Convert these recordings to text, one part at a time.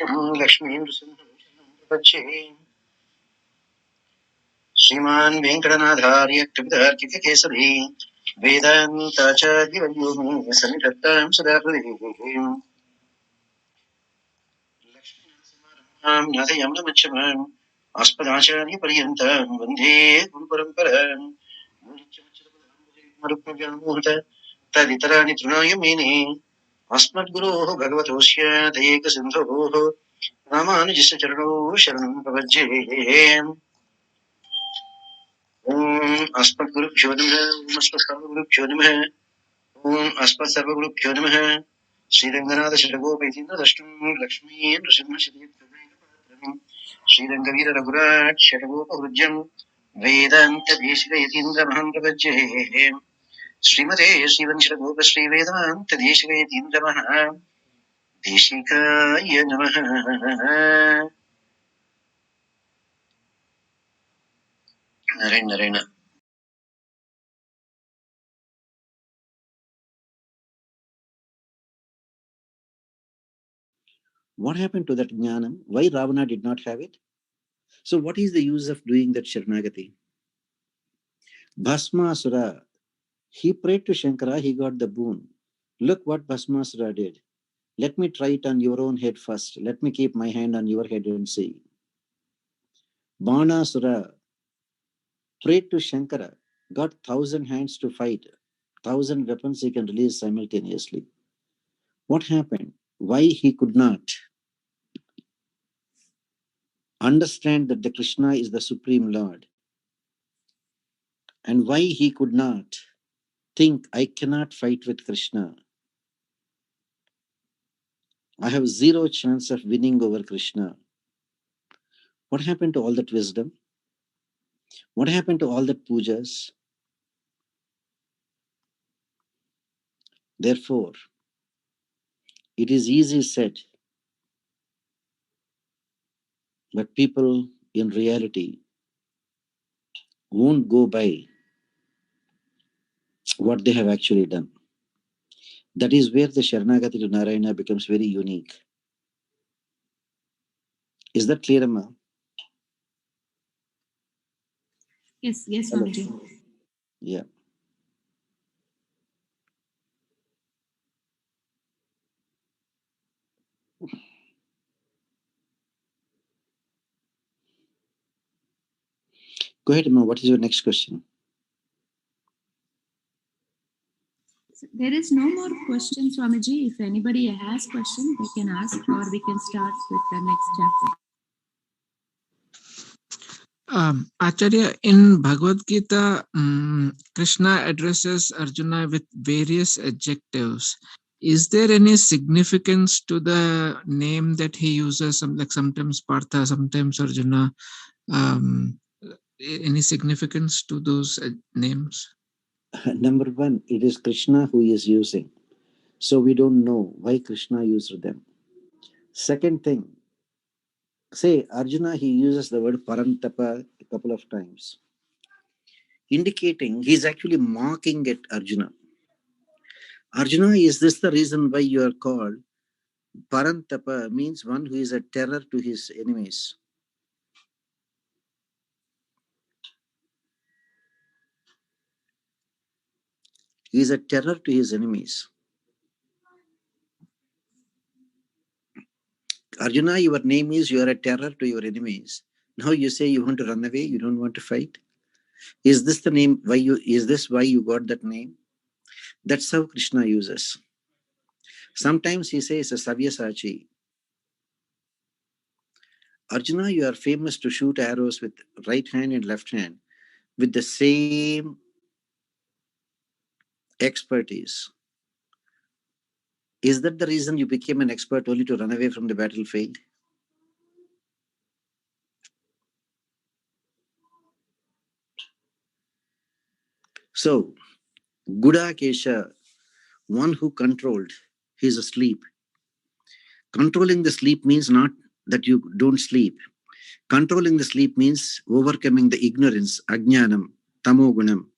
Lakshmi Sriman Venkatanathārya Kripadarkita Kesari Vedanta Acharya Varyumi Samidattam Sadapradihim Lakshmi Nathayam Namachamam Aspadacharya Paryantam Vande Guru Paramparam Marupnavyamurta Taditarani Trunayamini Asmadguroho Bhagavatosya Dayeka Sindhoho Ramanujisya Charano Sharanam Pavajyem अस्मद्गुरुभ्यो नमः अस्मत्सर्वगुरुभ्यो नमः अस्मत्सर्वगुरुभ्यो नमः श्रीरंगनाथ षडगोपैतीन्द्रदष्टुं लक्ष्मी नृसिंहशरीरं श्रीरंगवीर रघुराज षडगोपहृज्यं वेदान्तदेशिकयतीन्द्रमहं प्रपद्ये श्रीमते श्रीवंशगोप श्रीवेदान्तदेशिकयतीन्द्रमः देशिकाय नमः Narayan Narayan. What happened to that jnanam? Why Ravana did not have it? So what is the use of doing that Sharanagati? Bhasmasura, he prayed to Shankara, he got the boon. Look what Bhasmasura did. Let me try it on your own head first. Let me keep my hand on your head and see. Banasura prayed to Shankara, got 1,000 hands to fight, 1,000 weapons he can release simultaneously. What happened? Why he could not understand that the Krishna is the Supreme Lord? And why he could not think, I cannot fight with Krishna. I have zero chance of winning over Krishna. What happened to all that wisdom? What happened to all that pujas? Therefore, it is easy said, but people in reality won't go by what they have actually done. That is where the Sharanagati to Narayana becomes very unique. Is that clear, Amma? Yes, Swamiji. Yeah. Go ahead, Amma. What is your next question? There is no more question, Swamiji. If anybody has question, they can ask, or we can start with the next chapter. Acharya, in Bhagavad Gita, Krishna addresses Arjuna with various adjectives. Is there any significance to the name that he uses? Like sometimes Partha, sometimes Arjuna. Any significance to those names? Number one, it is Krishna who is using. So we don't know why Krishna used them. Second thing, say Arjuna, he uses the word Parantapa a couple of times, indicating he's actually mocking at Arjuna. Arjuna, is this the reason why you are called? Parantapa means one who is a terror to his enemies. He is a terror to his enemies. Arjuna, your name is you are a terror to your enemies. Now you say you want to run away, you don't want to fight. Is this the name? Is this why you got that name? That's how Krishna uses. Sometimes he says a Savyasachi. Arjuna, you are famous to shoot arrows with right hand and left hand with the same expertise. Is that the reason you became an expert only to run away from the battlefield? So, Gudakesha, one who controlled his sleep. Controlling the sleep means not that you don't sleep. Controlling the sleep means overcoming the ignorance, ajnanam, tamogunam.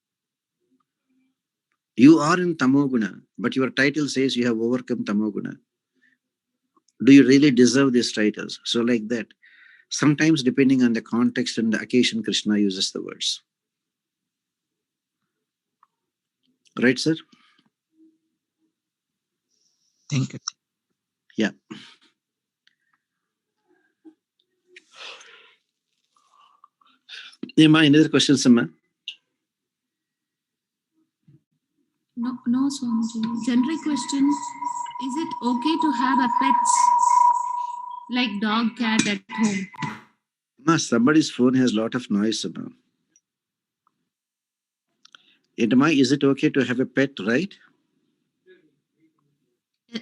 You are in tamoguna, but your title says you have overcome tamoguna. Do you really deserve these titles? So like that. Sometimes depending on the context and the occasion, Krishna uses the words. Right, sir? Thank you. Yeah. Emma, any other questions, Emma? No, Swamiji. Generic question: is it okay to have a pets like dog, cat at home? Emma, somebody's phone has a lot of noise, Emma. Emma, is it okay to have a pet, right?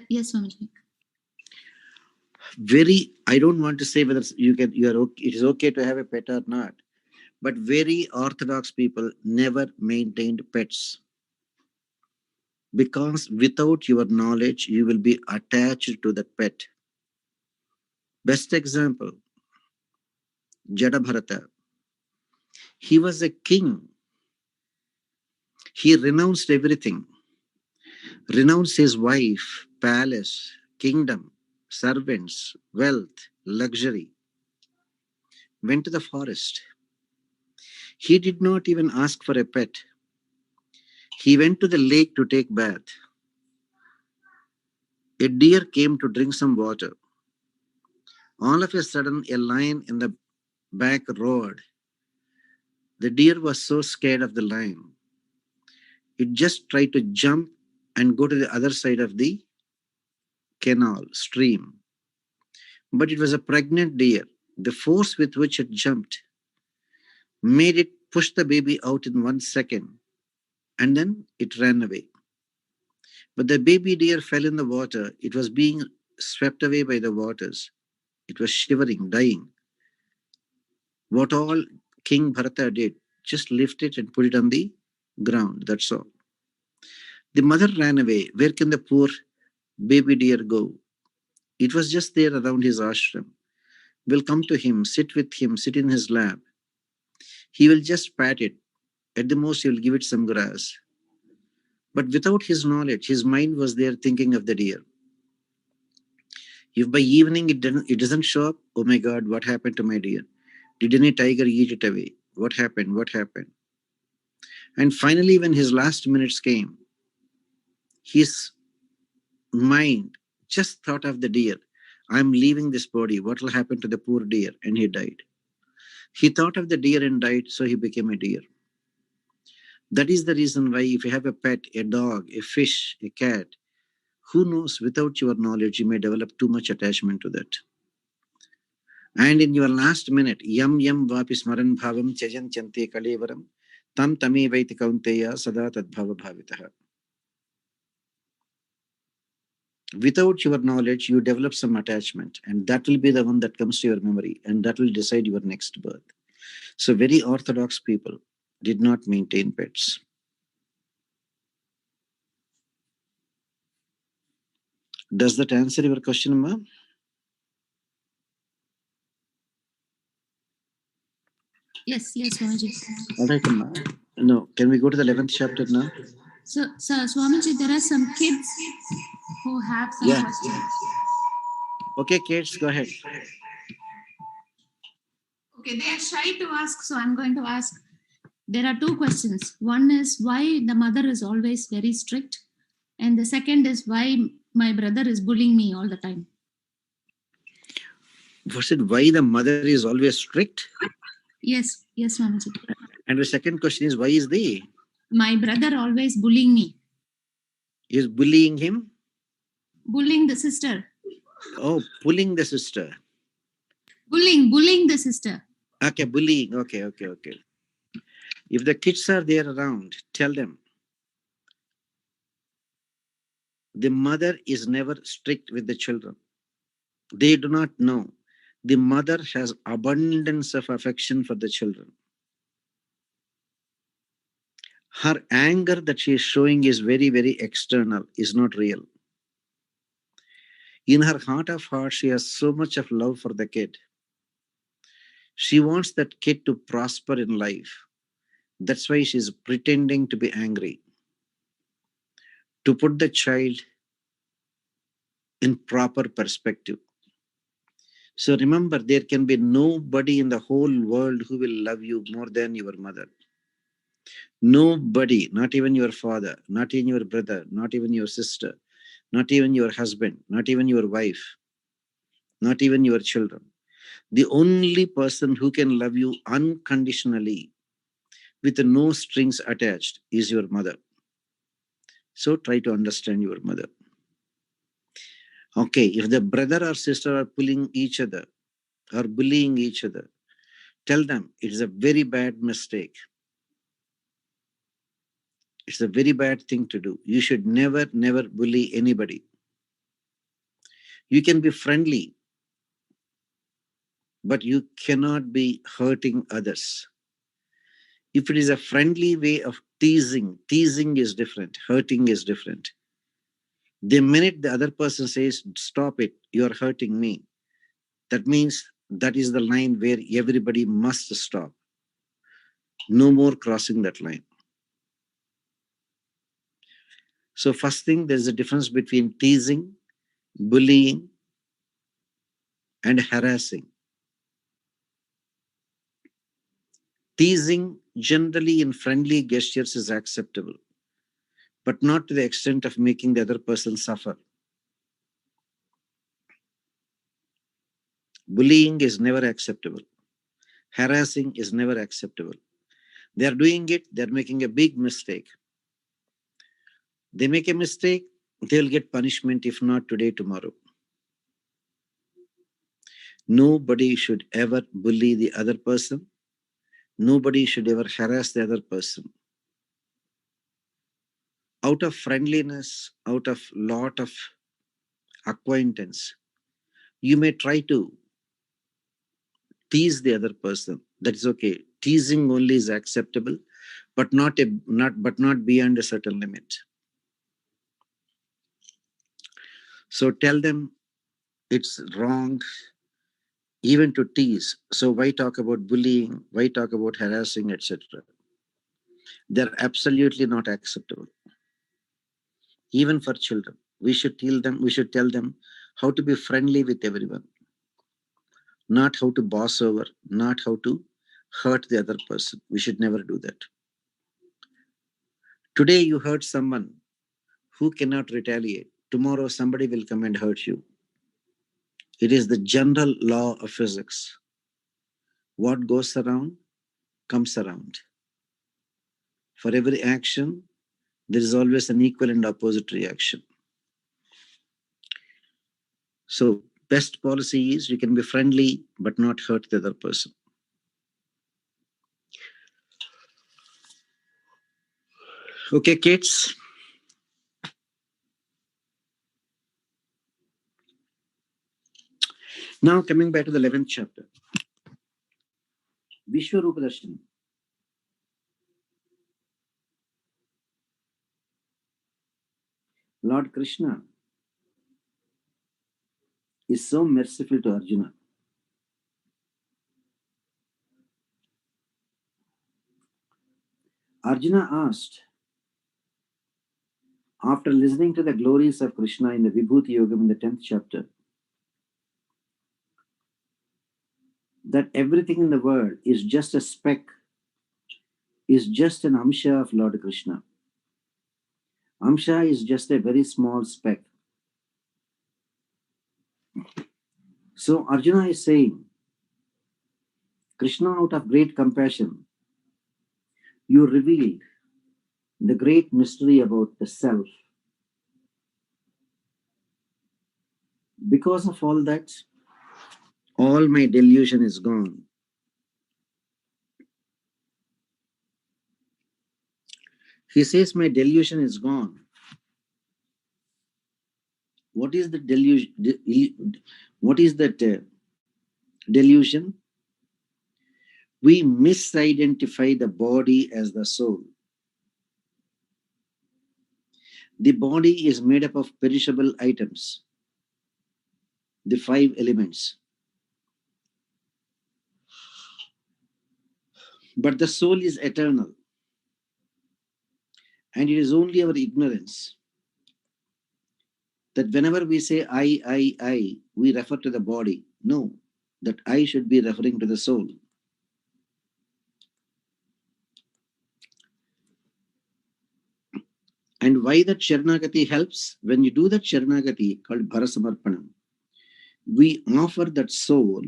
Yes, Swamiji. I don't want to say whether it is okay to have a pet or not, but very orthodox people never maintained pets, because without your knowledge you will be attached to that pet. Best example, Jadabharata. He was a king. He renounced everything, renounced his wife, palace, kingdom, servants, wealth, luxury, went to the forest. He did not even ask for a pet. He went to the lake to take bath. A deer came to drink some water. All of a sudden, a lion in the back roared. The deer was so scared of the lion, it just tried to jump and go to the other side of the canal, stream. But it was a pregnant deer. The force with which it jumped made it push the baby out in 1 second, and then it ran away. But the baby deer fell in the water. It was being swept away by the waters. It was shivering, dying. What all King Bharata did, just lift it and put it on the ground. That's all. The mother ran away. Where can the poor baby deer go? It was just there around his ashram. Will come to him, sit with him, sit in his lap. He will just pat it. At the most, he will give it some grass. But without his knowledge, his mind was there thinking of the deer. If by evening it doesn't show up, oh my God, what happened to my deer? Did any tiger eat it away? What happened? What happened? And finally, when his last minutes came, his mind just thought of the deer. I'm leaving this body. What will happen to the poor deer? And he died. He thought of the deer and died, so he became a deer. That is the reason why if you have a pet, a dog, a fish, a cat, who knows, without your knowledge, you may develop too much attachment to that. And in your last minute, yam yam vapi smaran bhavam chajan chante kalevaram tam tame vaiti kaunteya sada tadbhava bhavitaha. Without your knowledge, you develop some attachment, and that will be the one that comes to your memory, and that will decide your next birth. So very orthodox people did not maintain pets. Does that answer your question, Ma? Yes, Swamiji. All right, Ma. No, can we go to the 11th chapter now? So Swamiji, there are some kids who have some questions. Okay, kids, go ahead. Okay, they are shy to ask, so I'm going to ask. There are two questions. One is why the mother is always very strict, and the second is why my brother is bullying me all the time. Was it why the mother is always strict? Yes, Swamiji. And the second question is, why is my brother always bullying me? Is bullying him? Bullying the sister. Oh, pulling the sister. Bullying the sister. Okay, bullying. Okay. If the kids are there around, tell them the mother is never strict with the children. They do not know. The mother has abundance of affection for the children. Her anger that she is showing is very, very external, is not real. In her heart of hearts, she has so much of love for the kid. She wants that kid to prosper in life. That's why she's pretending to be angry, to put the child in proper perspective. So remember, there can be nobody in the whole world who will love you more than your mother. Nobody, not even your father, not even your brother, not even your sister, not even your husband, not even your wife, not even your children. The only person who can love you unconditionally with no strings attached is your mother. So try to understand your mother. Okay, if the brother or sister are pulling each other or bullying each other, tell them it is a very bad mistake. It's a very bad thing to do. You should never, never bully anybody. You can be friendly, but you cannot be hurting others. If it is a friendly way of teasing, teasing is different, hurting is different. The minute the other person says, stop it, you are hurting me, that means that is the line where everybody must stop. No more crossing that line. So first thing, there's a difference between teasing, bullying, and harassing. Teasing generally in friendly gestures is acceptable, but not to the extent of making the other person suffer. Bullying is never acceptable. Harassing is never acceptable. They are doing it, they're making a big mistake. They make a mistake, they'll get punishment, if not today, tomorrow. Nobody should ever bully the other person. Nobody should ever harass the other person. Out of friendliness, out of lot of acquaintance, you may try to tease the other person. That is okay. Teasing only is acceptable, but not beyond a certain limit. So tell them it's wrong even to tease. So why talk about bullying? Why talk about harassing, etc.? They're absolutely not acceptable. Even for children, we should tell them how to be friendly with everyone, not how to boss over, not how to hurt the other person. We should never do that. Today you hurt someone who cannot retaliate. Tomorrow somebody will come and hurt you. It is the general law of physics. What goes around comes around. For every action, there is always an equal and opposite reaction. So best policy is you can be friendly but not hurt the other person. Okay, kids. Now coming back to the 11th chapter. VishvarupaDarshana. Lord Krishna is so merciful to Arjuna. Arjuna asked, after listening to the glories of Krishna in the Vibhuti Yogam in the 10th chapter, that everything in the world is just a speck, is just an amsha of Lord Krishna. Amsha is just a very small speck. So Arjuna is saying, Krishna, out of great compassion, you revealed the great mystery about the self. Because of all that, all my delusion is gone. He says, my delusion is gone. What is the delusion? What is that delusion? We misidentify the body as the soul. The body is made up of perishable items, the 5 elements. But the soul is eternal. And it is only our ignorance that whenever we say I, we refer to the body. No, that I should be referring to the soul. And why that Sharanagati helps? When you do that Sharanagati called Bharasamarpanam, we offer that soul,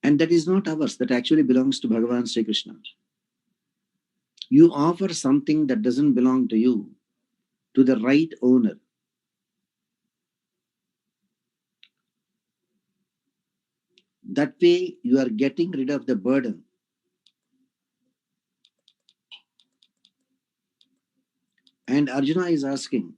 and that is not ours, that actually belongs to Bhagavan Sri Krishna. You offer something that doesn't belong to you, to the right owner. That way you are getting rid of the burden. And Arjuna is asking,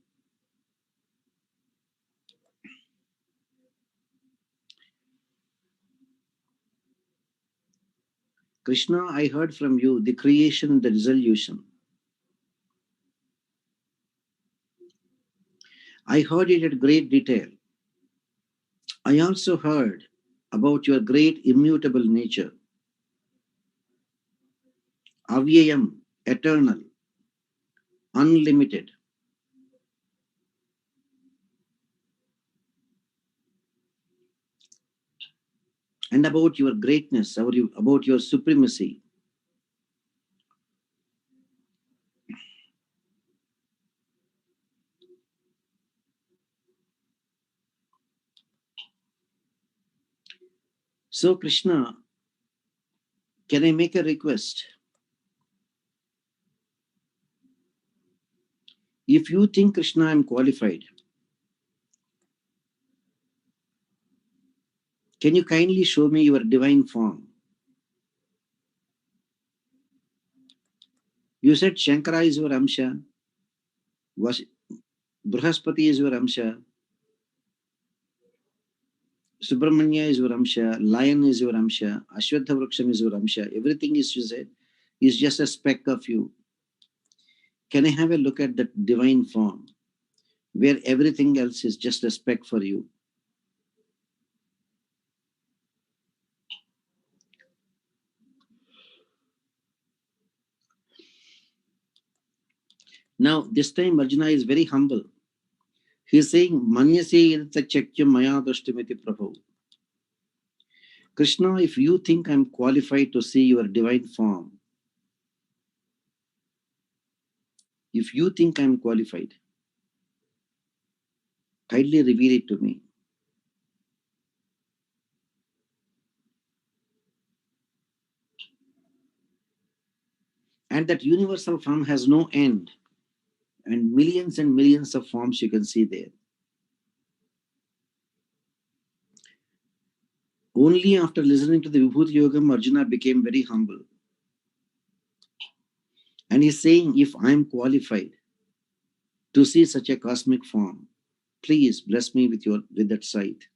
Krishna, I heard from you the creation, the dissolution. I heard it at great detail. I also heard about your great immutable nature, avyayam, eternal, unlimited. And about your greatness, about your supremacy. So, Krishna, can I make a request? If you think, Krishna, I am qualified, can you kindly show me your divine form? You said Shankara is your Amsha, Brihaspati is your Amsha, Subramanya is your Amsha, Lion is your Amsha, Ashwatha Vruksham is your Amsha. Everything is, you said, is just a speck of you. Can I have a look at that divine form where everything else is just a speck for you? Now, this time Arjuna is very humble. He is saying, Manyase irta chakyam maya drashtimiti prabhu. Krishna, if you think I'm qualified to see your divine form, if you think I'm qualified, kindly reveal it to me. And that universal form has no end. And millions of forms you can see there. Only after listening to the Vibhuti Yogam, Arjuna became very humble. And he's saying, if I'm qualified to see such a cosmic form, please bless me with that sight.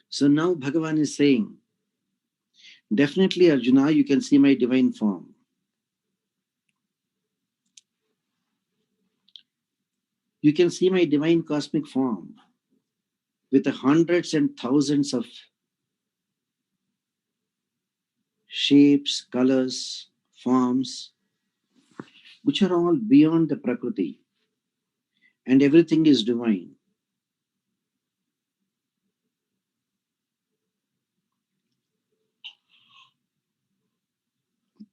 So now Bhagavan is saying, definitely Arjuna, you can see my divine form. You can see my divine cosmic form with the hundreds and thousands of shapes, colors, forms, which are all beyond the Prakriti. And everything is divine.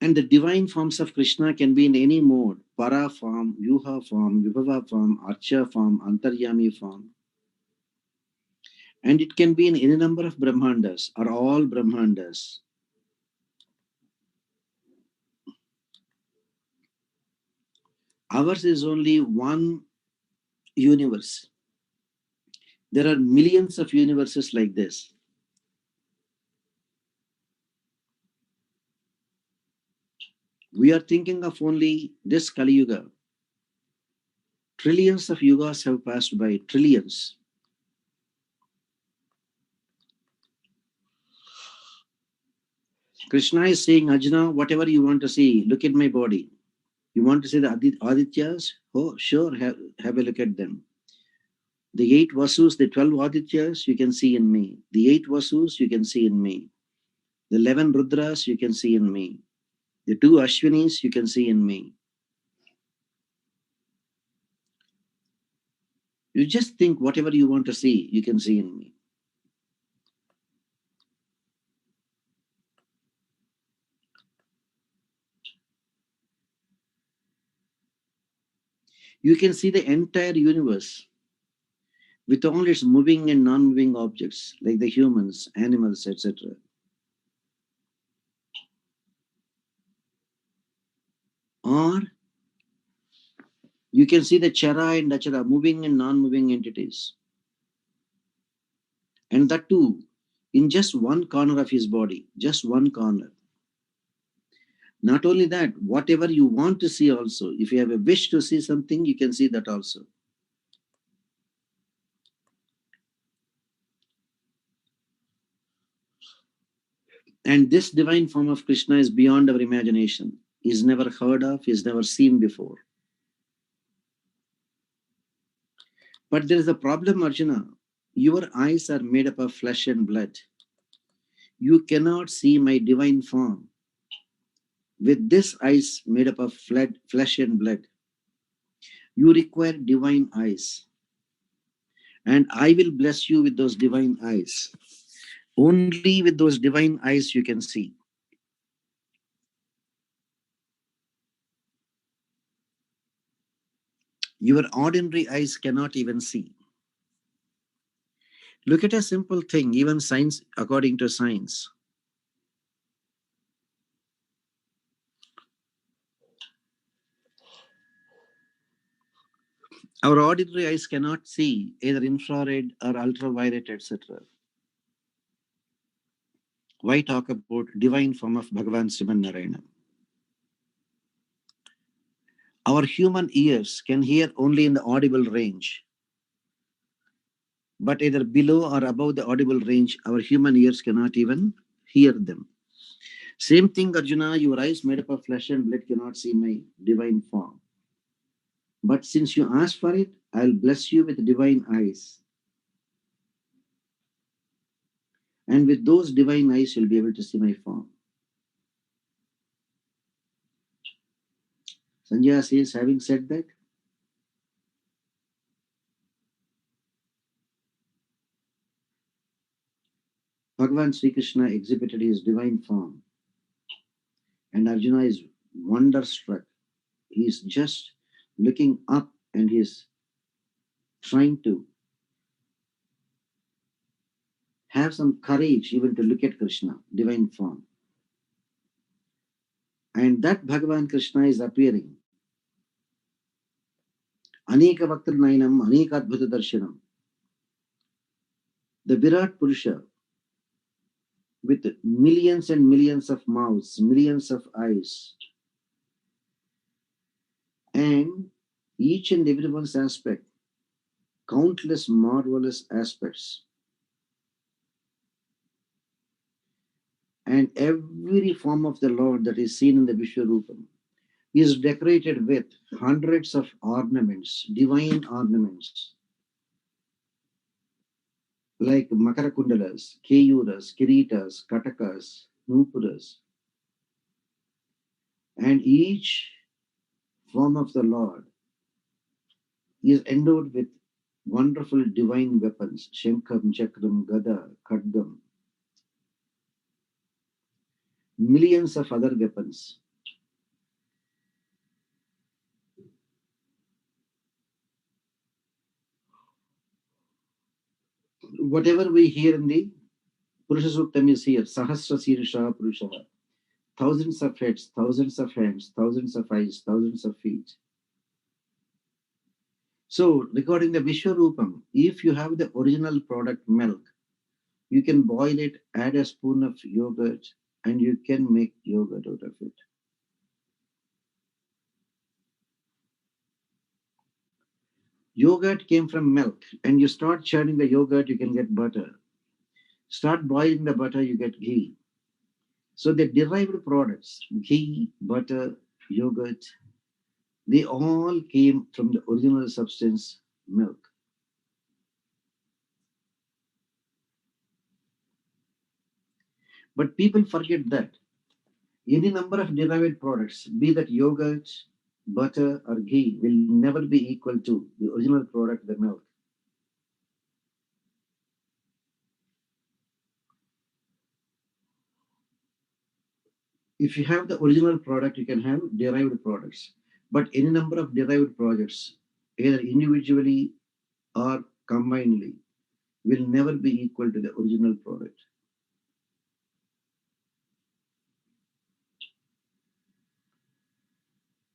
And the divine forms of Krishna can be in any mode: para form, vyuha form, vibhava form, archa form, antaryami form. And it can be in any number of Brahmandas or all Brahmandas. Ours is only one universe. There are millions of universes like this. We are thinking of only this Kali Yuga. Trillions of yugas have passed by, trillions. Krishna is saying, Arjuna, whatever you want to see, look at my body. You want to see the Adityas? Oh, sure, have a look at them. The 8 Vasus, the 12 Adityas, you can see in me. The 8 Vasus, you can see in me. The 11 Rudras you can see in me. The 2 Ashwinis you can see in me. You just think whatever you want to see, you can see in me. You can see the entire universe with all its moving and non-moving objects like the humans, animals, etc. Or you can see the Chara and Achara, moving and non-moving entities. And that too, in just one corner of his body, just one corner. Not only that, whatever you want to see also, if you have a wish to see something, you can see that also. And this divine form of Krishna is beyond our imagination. Is never heard of, is never seen before. But there is a problem, Arjuna. Your eyes are made up of flesh and blood. You cannot see my divine form with this eyes made up of flesh and blood. You require divine eyes. And I will bless you with those divine eyes. Only with those divine eyes you can see. Your ordinary eyes cannot even see. Look at a simple thing, even science, according to science. Our ordinary eyes cannot see either infrared or ultraviolet, etc. Why talk about divine form of Bhagavan Sriman Narayana? Our human ears can hear only in the audible range. But either below or above the audible range, our human ears cannot even hear them. Same thing, Arjuna, your eyes made up of flesh and blood cannot see my divine form. But since you asked for it, I'll bless you with divine eyes. And with those divine eyes, you'll be able to see my form. Sanjaya says, having said that, Bhagavan Sri Krishna exhibited his divine form. And Arjuna is wonderstruck. He is just looking up and he is trying to have some courage even to look at Krishna, divine form. And that Bhagavan Krishna is appearing. Aneka Vaktar Nainam, Aneka Adbhuta Darshanam. The Virat Purusha with millions and millions of mouths, millions of eyes, and each and everyone's aspect, countless marvelous aspects. And every form of the Lord that is seen in the Vishwarupam is decorated with hundreds of ornaments, divine ornaments, like Makarakundalas, Keyuras, Kiritas, Katakas, Nupuras. And each form of the Lord is endowed with wonderful divine weapons, Shankam, Chakram, Gada, Khadgam, millions of other weapons. Whatever we hear in the Purusha Suktam is here, Sahasra Sirisha Purusha, thousands of heads, thousands of hands, thousands of eyes, thousands of feet. So, regarding the Vishwarupam, if you have the original product milk, you can boil it, add a spoon of yogurt, and you can make yogurt out of it. Yogurt came from milk, and you start churning the yogurt, you can get butter. Start boiling the butter, you get ghee. So the derived products, ghee, butter, yogurt, they all came from the original substance, milk. But people forget that any number of derived products, be that yogurt, butter, or ghee, will never be equal to the original product, the milk. If you have the original product, you can have derived products. But any number of derived products, either individually or combinedly, will never be equal to the original product.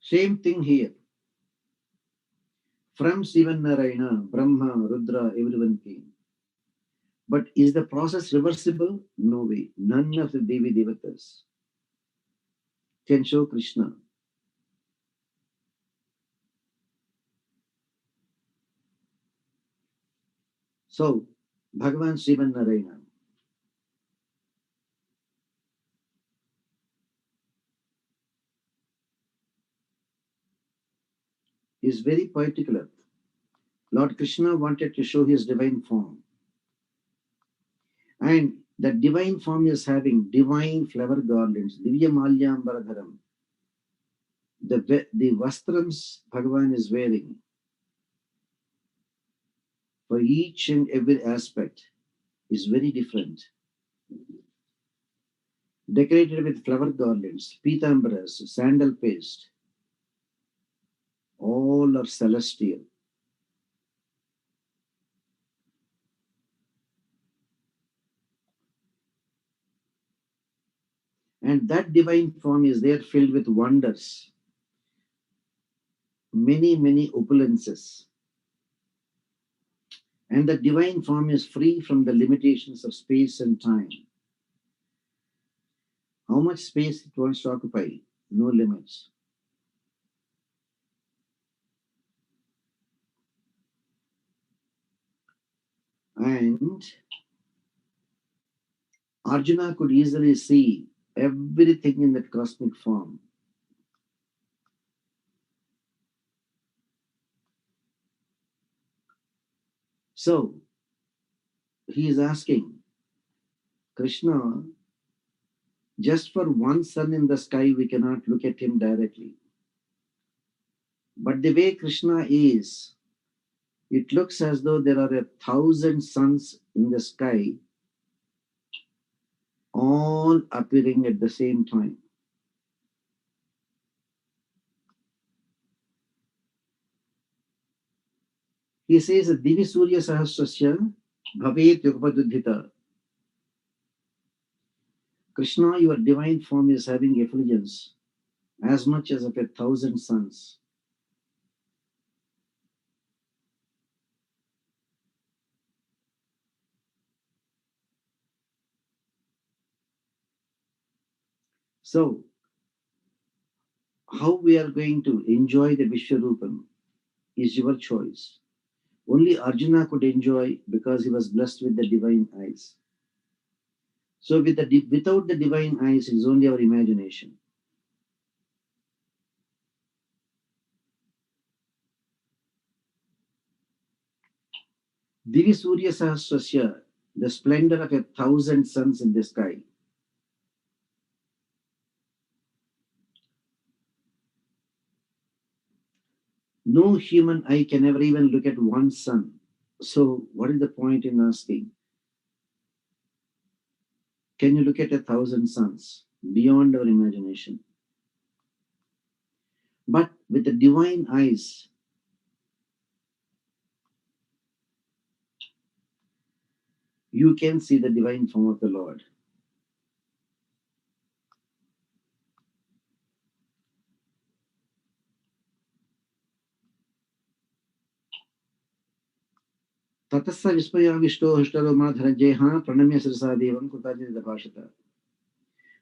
Same thing here. From Sriman Narayana, Brahma, Rudra, everyone came. But is the process reversible? No way. None of the Devi Devatas can show Krishna. So, Bhagavan Sriman Narayana is very particular. Lord Krishna wanted to show his divine form. And that divine form is having divine flower garlands, Divya Malyambaradharam. The vastrams Bhagavan is wearing for each and every aspect is very different. Decorated with flower garlands, pitambaras, sandal paste, all are celestial. And that divine form is there filled with wonders, many opulences. And the divine form is free from the limitations of space and time. How much space it wants to occupy? No limits. And Arjuna could easily see everything in that cosmic form. So he is asking Krishna, just for one sun in the sky, we cannot look at him directly. But the way Krishna is, it looks as though there are 1,000 suns in the sky, all appearing at the same time. He says, Divi Surya Sahasrasya Bhavet Yugapadudhita. Krishna, your divine form is having effulgence as much as of 1,000 suns. So, how we are going to enjoy the Vishwarupam is your choice. Only Arjuna could enjoy because he was blessed with the divine eyes. So, without the divine eyes, it is only our imagination. Divi Surya Sahasrasya, the splendor of 1,000 suns in the sky. No human eye can ever even look at one sun. So, what is the point in asking? Can you look at 1,000 suns? Beyond our imagination. But with the divine eyes, you can see the divine form of the Lord. Tatassa Vispaya Vishto Hashtaro Madharajeha Pranamya Sirsadevam Kutaji Bhashata.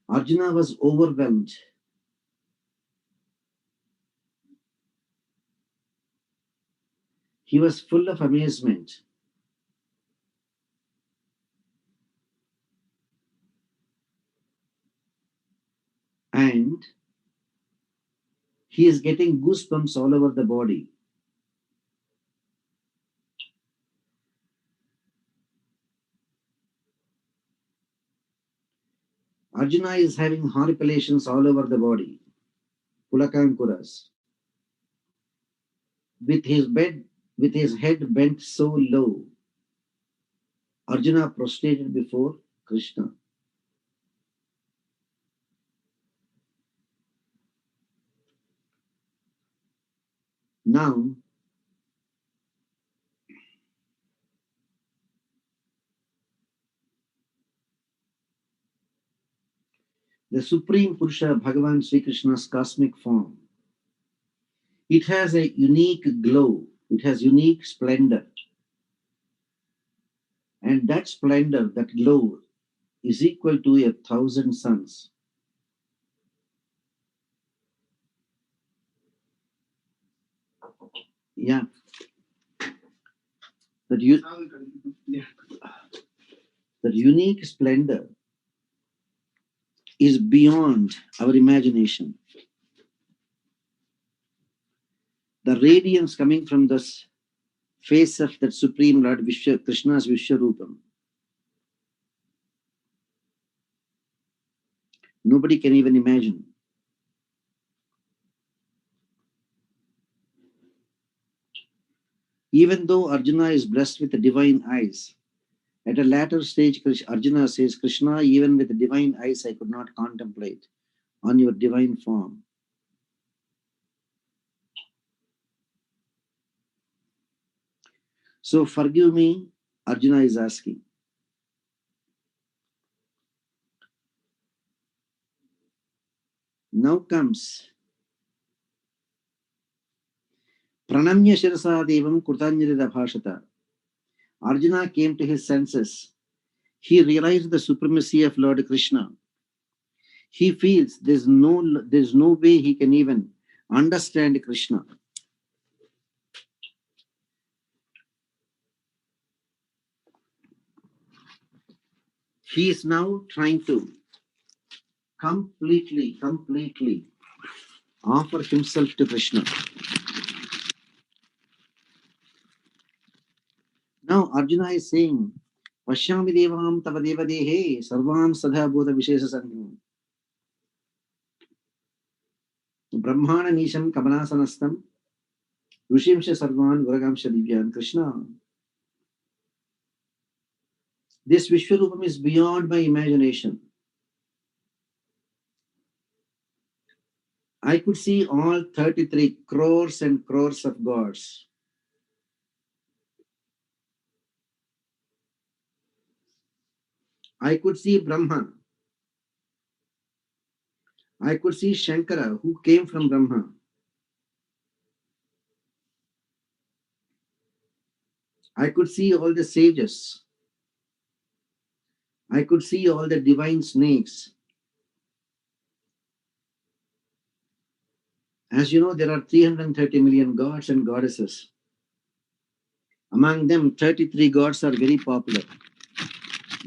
Arjuna was overwhelmed. He was full of amazement. And he is getting goosebumps all over the body. Arjuna is having horripilations all over the body, Pulakankuras, with his head bent so low. Arjuna prostrated before Krishna. Now, the Supreme Purusha, Bhagavan Sri Krishna's cosmic form, it has a unique glow, it has unique splendor. And that splendor, that glow, is equal to 1,000 suns. Yeah. That unique splendor is beyond our imagination. The radiance coming from this face of that Supreme Lord Krishna's Vishwarupam, nobody can even imagine. Even though Arjuna is blessed with the divine eyes, at a later stage, Arjuna says, Krishna, even with the divine eyes, I could not contemplate on your divine form. So forgive me, Arjuna is asking. Now comes Pranamya Shirasa Devam Kurtanjali Bhashata. Arjuna came to his senses. He realized the supremacy of Lord Krishna. He feels there's no way he can even understand Krishna. He is now trying to completely offer himself to Krishna. Now Arjuna is saying, Pashyami devam tava devadehe sarvam sadha bodha vishesa sangham. Brahmana nisham kamanasanastam Rushimsha sarvan varagamsha divyan. Krishna, this Vishwarupam is beyond my imagination. I could see all 33 crores and crores of gods. I could see Brahma. I could see Shankara, who came from Brahma. I could see all the sages. I could see all the divine snakes. As you know, there are 330 million gods and goddesses. Among them, 33 gods are very popular.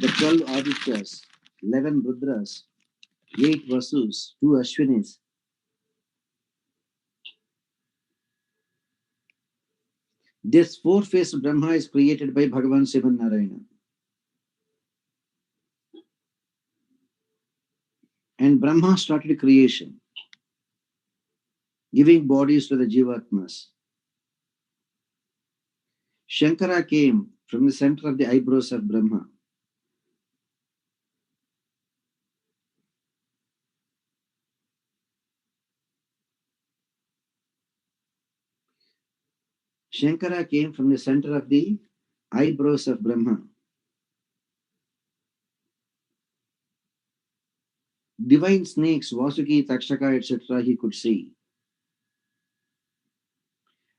The 12 Adityas, 11 Rudras, 8 Vasus, 2 Ashwinis. This four-faced Brahma is created by Bhagavan Sriman Narayana. And Brahma started creation, giving bodies to the Jivatmas. Shankara came from the center of the eyebrows of Brahma. Shankara came from the center of the eyebrows of Brahma. Divine snakes, Vasuki, Takshaka, etc., he could see.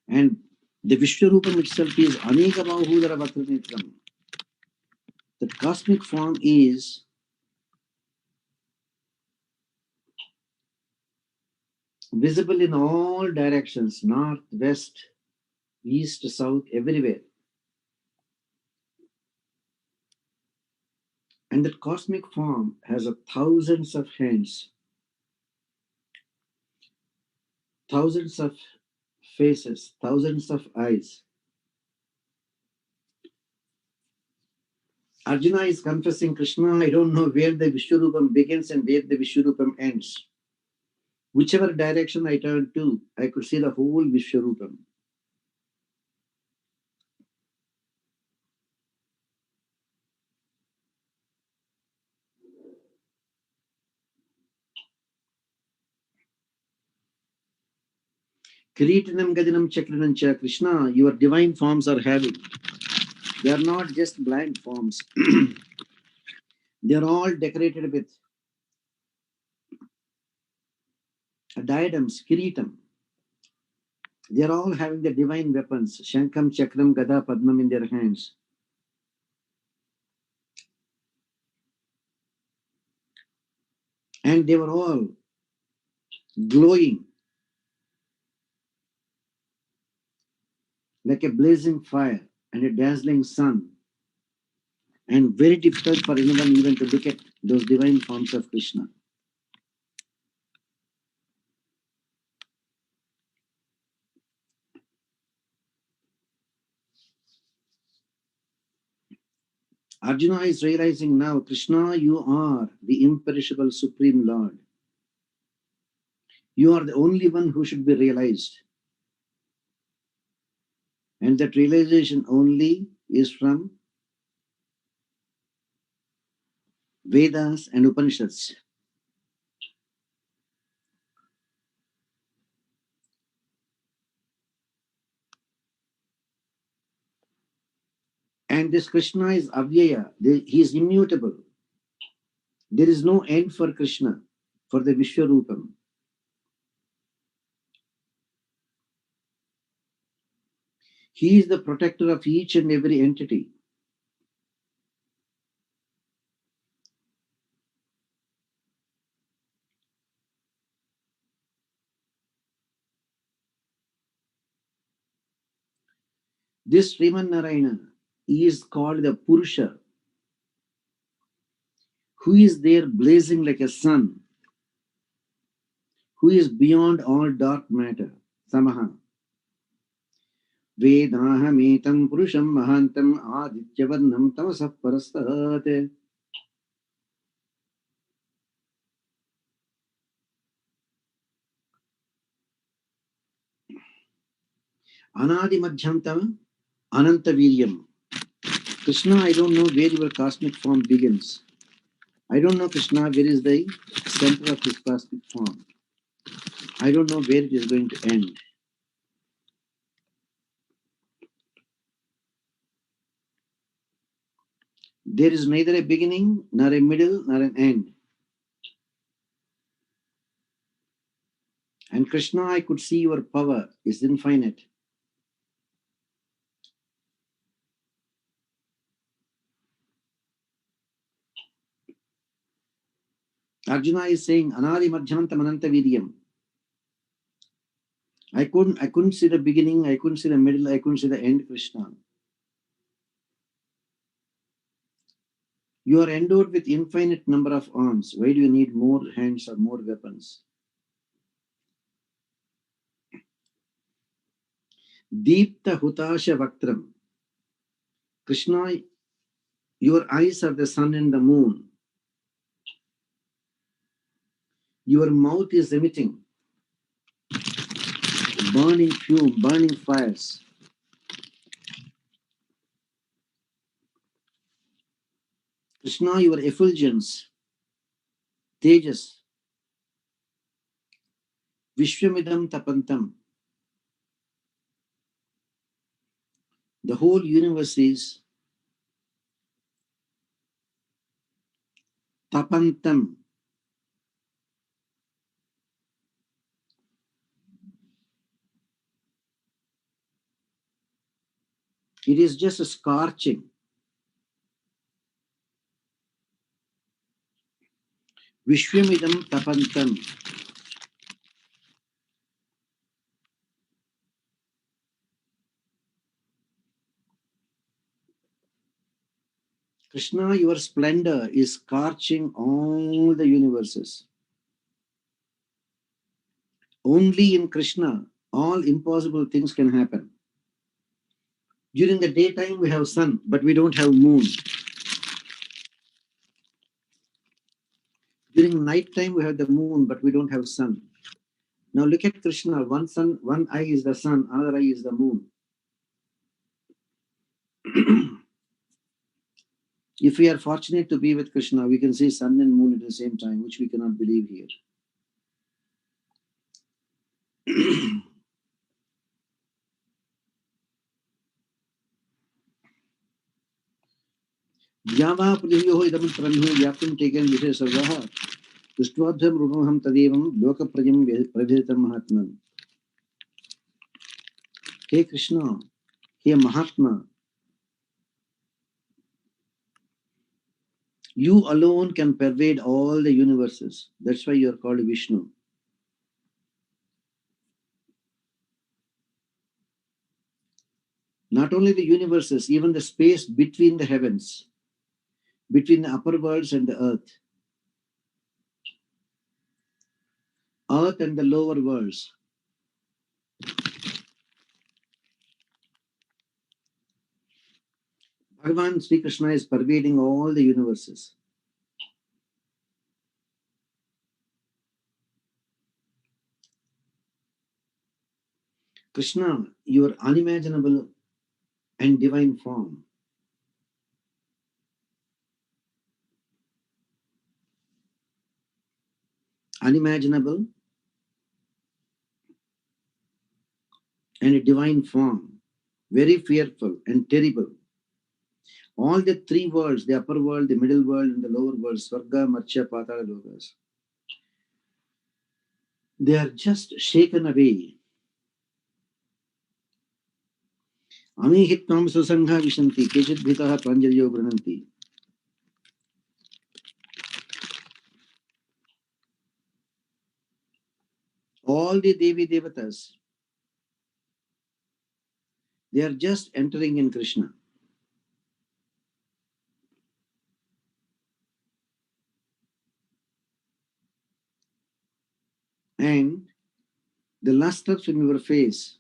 And the Vishwarupam itself is Aneka Bahudara Vatranetram. The cosmic form is visible in all directions, north, west, east, south, everywhere. And that cosmic form has thousands of hands, thousands of faces, thousands of eyes. Arjuna is confessing, Krishna, I don't know where the Vishwarupam begins and where the Vishwarupam ends. Whichever direction I turned to, I could see the whole Vishwarupam. Kiritanam Gadinam Chakranam Cha, Krishna, your divine forms are having. They are not just bland forms. They are all decorated with diadems, kiritam. They are all having the divine weapons, Shankam, Chakram, Gada, Padmam in their hands. And they were all glowing like a blazing fire and a dazzling sun. And very difficult for anyone even to look at those divine forms of Krishna. Arjuna is realizing now, Krishna, you are the imperishable Supreme Lord. You are the only one who should be realized. And that realization only is from Vedas and Upanishads. And this Krishna is Avyaya. He is immutable. There is no end for Krishna, for the Vishwarupam. He is the protector of each and every entity. This Sriman Narayana is called the Purusha, who is there blazing like a sun, who is beyond all dark matter, Samaha. Vedahametam Purusham Mahantam Adityavarnam Tamasah Parastat. Anadi Madhyantam Ananta Viryam. Krishna, I don't know where your cosmic form begins. I don't know, Krishna, where is the center of his cosmic form. I don't know where it is going to end. There is neither a beginning, nor a middle, nor an end. And Krishna, I could see your power is infinite. Arjuna is saying, Anadi Madhyantam Ananta Viryam. I couldn't see the beginning, I couldn't see the middle, I couldn't see the end, Krishna. You are endowed with infinite number of arms. Why do you need more hands or more weapons? Deepta Hutasha Vaktram. Krishna, your eyes are the sun and the moon. Your mouth is emitting burning fume, burning fires. Krishna, your effulgence, Tejas, Vishwamidam Tapantam. The whole universe is Tapantam. It is just a scorching. Vishwamidam Tapantam. Krishna, your splendor is scorching all the universes. Only in Krishna, all impossible things can happen. During the daytime, we have sun, but we don't have moon. night time we have the moon, but we don't have sun. Now look at Krishna. One sun, one eye is the sun, another eye is the moon. If we are fortunate to be with Krishna, we can see sun and moon at the same time, which we cannot believe here. Vyama pradivyoho idam pranhu vyaptum taken vishesavaha dustvabhyam rupamaham tadevam loka prajam prabhiritam mahatman. Hey Krishna, hey Mahatma, you alone can pervade all the universes. That's why you are called Vishnu. Not only the universes, even the space between the heavens, between the upper worlds and the earth and the lower worlds. Bhagavan Sri Krishna is pervading all the universes. Krishna, your unimaginable and divine form. Unimaginable and a divine form. Very fearful and terrible. All the three worlds, the upper world, the middle world, and the lower world, Swarga, Matsya, Patala, Lokas, they are just shaken away. Amihitvam susangha vishanti, kechit bhitaha pranjaliyo grananti. All the Devi Devatas, they are just entering in Krishna. And the luster from your face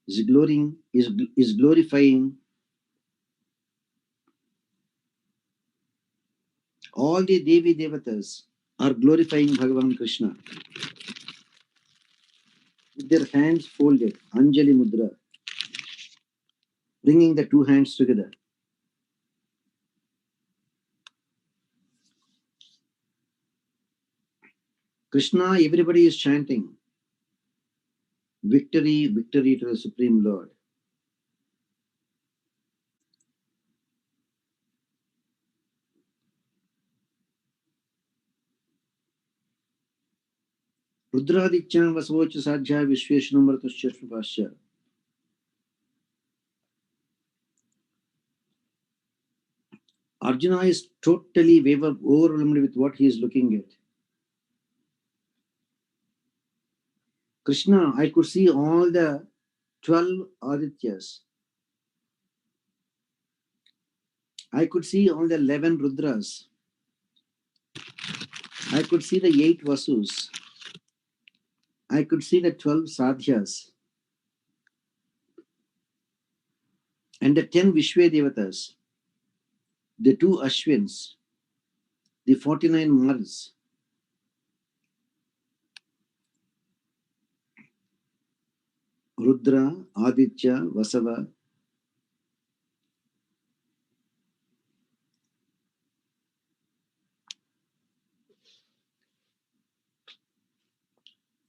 is glorifying all the Devi Devatas are glorifying Bhagavan Krishna with their hands folded, Anjali Mudra, bringing the two hands together. Krishna, everybody is chanting, victory, victory to the Supreme Lord. Rudradityam Vasvocha Sadhya Vishveshnumaratushya. Arjuna is totally overwhelmed with what he is looking at. Krishna, I could see all the 12 Adityas. I could see all the 11 Rudras. I could see the 8 Vasus. I could see the 12 Sadhyas and the 10 Vishvadevatas, the 2 Ashwins, the 49 Mars, Rudra, Aditya, Vasava.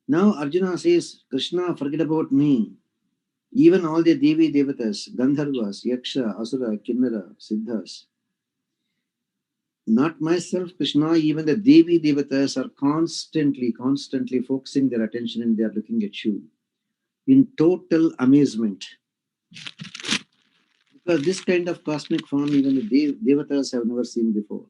Now Arjuna says, Krishna, forget about me. Even all the Devi Devatas, Gandharvas, Yaksha, Asura, Kinnara, Siddhas. Not myself, Krishna, even the Devi Devatas are constantly focusing their attention and they are looking at you in total amazement. Because this kind of cosmic form, even the Devatas have never seen before.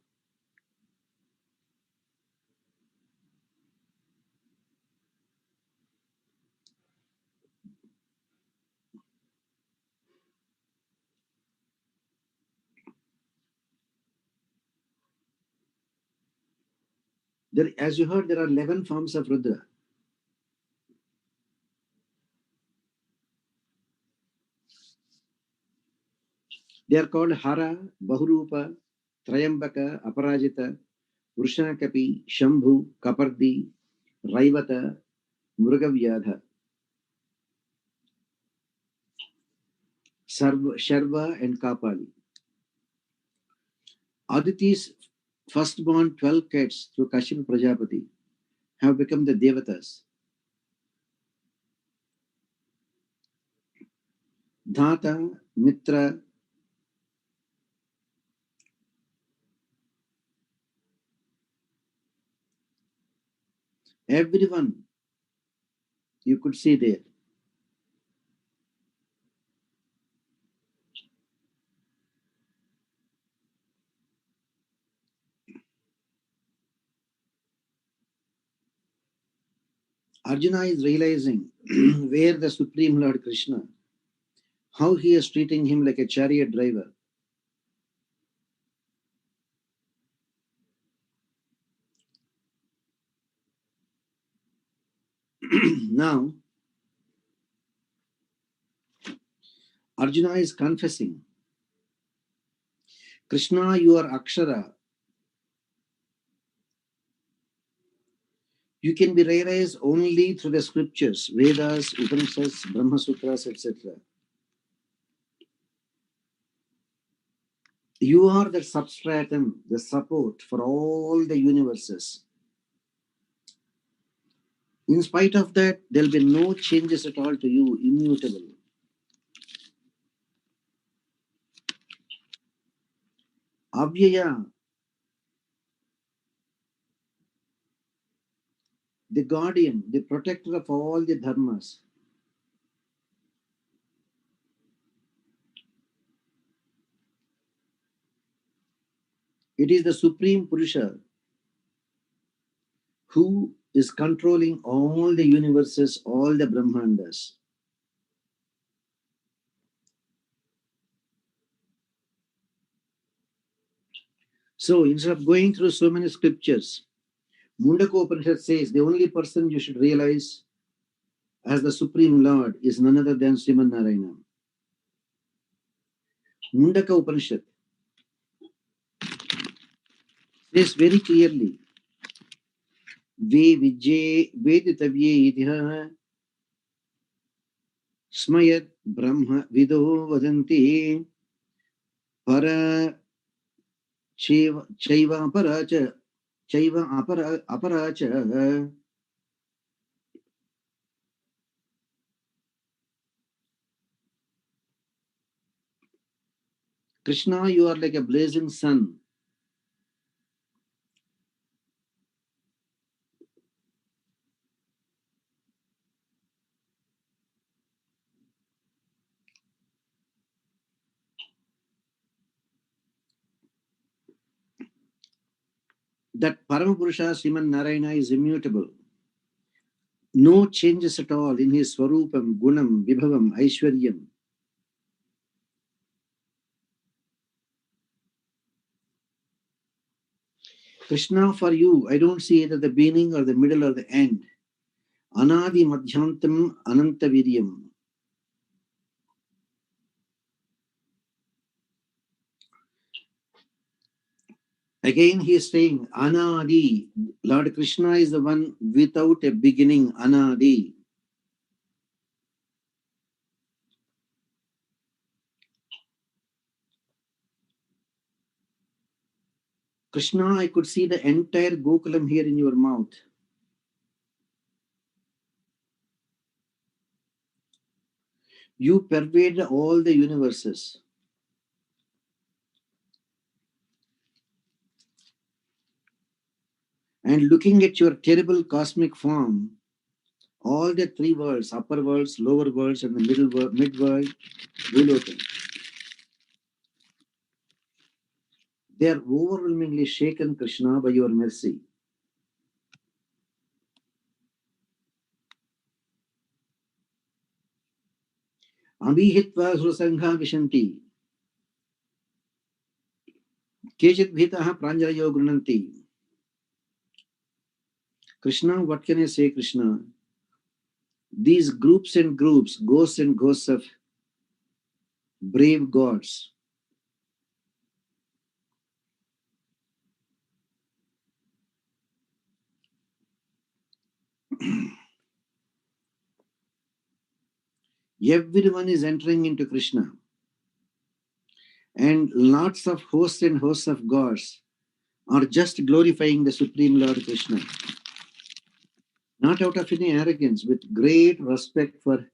There, as you heard, there are 11 forms of Rudra. They are called Hara, Bahurupa, Trayambaka, Aparajita, Vrushanakapi, Shambhu, Kapardi, Raivata, Mrugavyadha, Sharva and Kapali. Aditi's firstborn 12 kids through Kashyapa Prajapati have become the Devatas. Dhata, Mitra, everyone you could see there. Arjuna is realizing where the Supreme Lord Krishna, how he is treating him like a chariot driver. Now, Arjuna is confessing, Krishna, you are Akshara. You can be realized only through the scriptures, Vedas, Upanishads, Brahma Sutras, etc. You are the substratum, the support for all the universes. In spite of that, there will be no changes at all to you, immutable. Avyaya, the guardian, the protector of all the dharmas. It is the Supreme Purusha who is controlling all the universes, all the Brahmandas. So instead of going through so many scriptures, Mundaka Upanishad says the only person you should realize as the Supreme Lord is none other than Sriman Narayana. Mundaka Upanishad says very clearly, Ve Vijay Veditavye Idha Smayat Brahma Vido Vadanti Para Chaiva Aparacha Chaiva Aparacha. Krishna, you are like a blazing sun. That Paramapurusha Sriman Narayana is immutable. No changes at all in his Swarupam, Gunam, Vibhavam, Aishwaryam. Krishna, for you, I don't see either the beginning or the middle or the end. Anadi Madhyantam Ananta Viryam. Again, he is saying, Anadi. Lord Krishna is the one without a beginning, Anadi. Krishna, I could see the entire Gokulam here in your mouth. You pervade all the universes. And looking at your terrible cosmic form, all the three worlds, upper worlds, lower worlds, and the middle world, mid-world, Bhuloka, they are overwhelmingly shaken, Krishna, by your mercy. Ambihitva Surasangha Vishanti. Kechit Bhitaha Pranjalayo Grunanti. Krishna, what can I say, Krishna? These groups and groups, ghosts and ghosts of brave gods, Everyone is entering into Krishna. And lots of hosts and hosts of gods are just glorifying the Supreme Lord Krishna. Not out of any arrogance, with great respect for